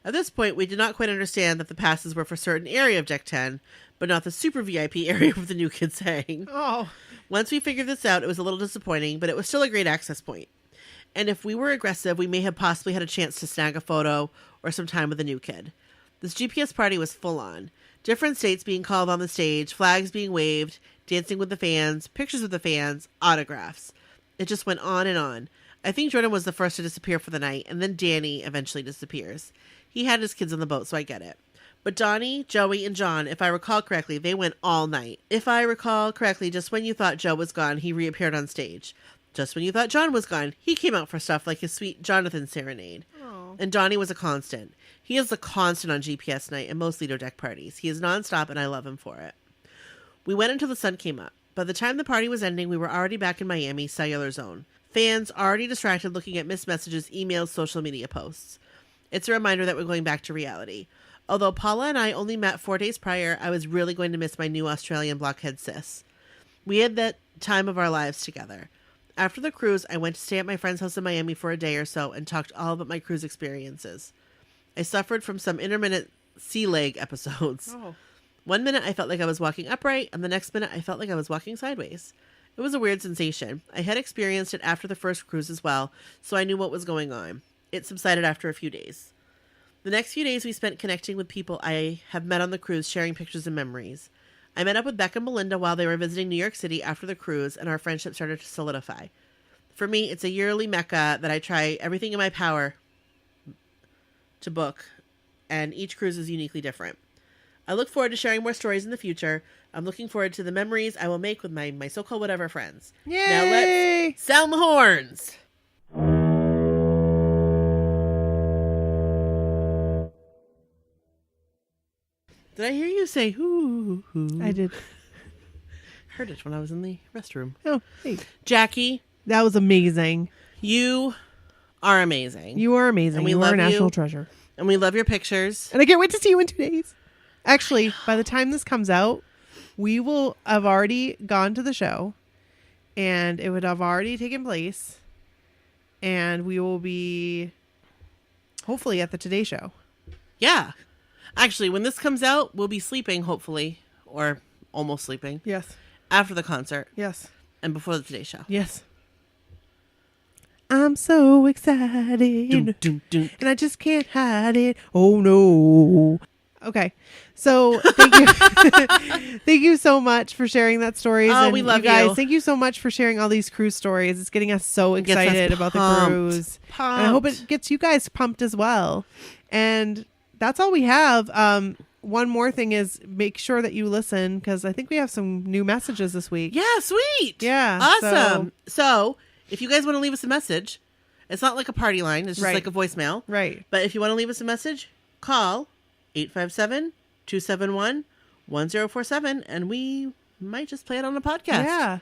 At this point, we did not quite understand that the passes were for a certain area of Deck 10, but not the super VIP area where the new kids sang.
Oh.
Once we figured this out, it was a little disappointing, but it was still a great access point. And if we were aggressive, we may have possibly had a chance to snag a photo or some time with a new kid. This GPS party was full on. Different states being called on the stage, flags being waved, dancing with the fans, pictures with the fans, autographs. It just went on and on. I think Jordan was the first to disappear for the night, and then Danny eventually disappears. He had his kids on the boat, so I get it. But Donnie, Joey, and John, if I recall correctly, they went all night. If I recall correctly, just when you thought Joe was gone, he reappeared on stage. Just when you thought John was gone, he came out for stuff like his sweet Jonathan serenade.
Oh.
And Donnie was a constant. He is the constant on GPS night and most Lido deck parties. He is nonstop, and I love him for it. We went until the sun came up. By the time the party was ending, we were already back in Miami, cellular zone. Fans already distracted looking at missed messages, emails, social media posts. It's a reminder that we're going back to reality. Although Paula and I only met 4 days prior, I was really going to miss my new Australian blockhead sis. We had that time of our lives together. After the cruise, I went to stay at my friend's house in Miami for a day or so and talked all about my cruise experiences. I suffered from some intermittent sea leg episodes.
Oh.
1 minute I felt like I was walking upright, and the next minute I felt like I was walking sideways. It was a weird sensation. I had experienced it after the first cruise as well, so I knew what was going on. It subsided after a few days. The next few days we spent connecting with people I have met on the cruise, sharing pictures and memories. I met up with Beck and Melinda while they were visiting New York City after the cruise, and our friendship started to solidify. For me, it's a yearly mecca that I try everything in my power to book, and each cruise is uniquely different. I look forward to sharing more stories in the future. I'm looking forward to the memories I will make with my so-called whatever friends.
Yay!
Now let's sound the horns. Did I hear you say hoo hoo?
I did.
Heard it when I was in the restroom.
Oh, hey.
Jackie,
That was amazing.
you are amazing.
You are amazing.
And we
You are
love
a national
you.
treasure.
And we love your pictures.
And I can't wait to see you in 2 days. Actually, by the time this comes out, we will have already gone to the show, and it would have already taken place, and we will be hopefully at the Today Show.
Yeah. Actually, when this comes out, we'll be sleeping, hopefully, or almost sleeping,
Yes.
after the concert
Yes.
and before the Today Show.
Yes. I'm so excited.
Dun, dun, dun.
And I just can't hide it. Oh no. Okay. So thank you. Thank you so much for sharing that stories.
Oh,
and
we love
you guys.
you.
Thank you so much for sharing all these cruise stories. It's getting us so
Gets us
excited about the
pumped.
cruise. And I hope it gets you guys pumped as well. And that's all we have. One more thing is make sure that you listen, because I think we have some new messages this week.
Yeah, sweet.
Yeah,
Awesome. So, if you guys want to leave us a message, it's not like a party line. It's just
Right.
like a voicemail.
Right.
But if you want to leave us a message, call 857-271-1047, and we might just play it on the podcast.
Yeah.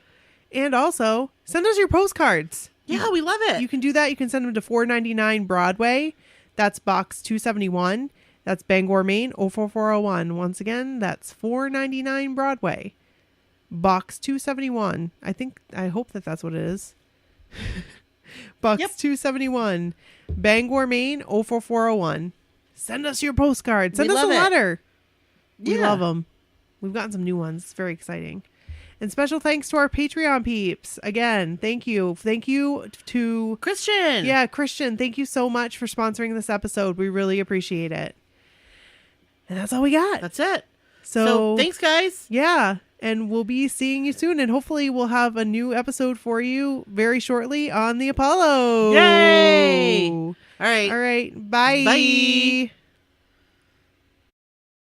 And also, send us your postcards.
Yeah, we love it.
You can do that. You can send them to 499 Broadway. That's box 271. That's Bangor, Maine, 04401. Once again, that's 499 Broadway. Box 271. I hope that's what it is. Box 271. Bangor, Maine, 04401. Send us your postcard. Send us a letter. We love them. We've gotten some new ones. It's very exciting. And special thanks to our Patreon peeps. Again, thank you. Thank you to
Christian.
Yeah, Christian. Thank you so much for sponsoring this episode. We really appreciate it. And that's all we got.
That's it.
So
thanks, guys.
Yeah. And we'll be seeing you soon. And hopefully we'll have a new episode for you very shortly on the Apollo.
Yay! All right.
All right. Bye.
Bye.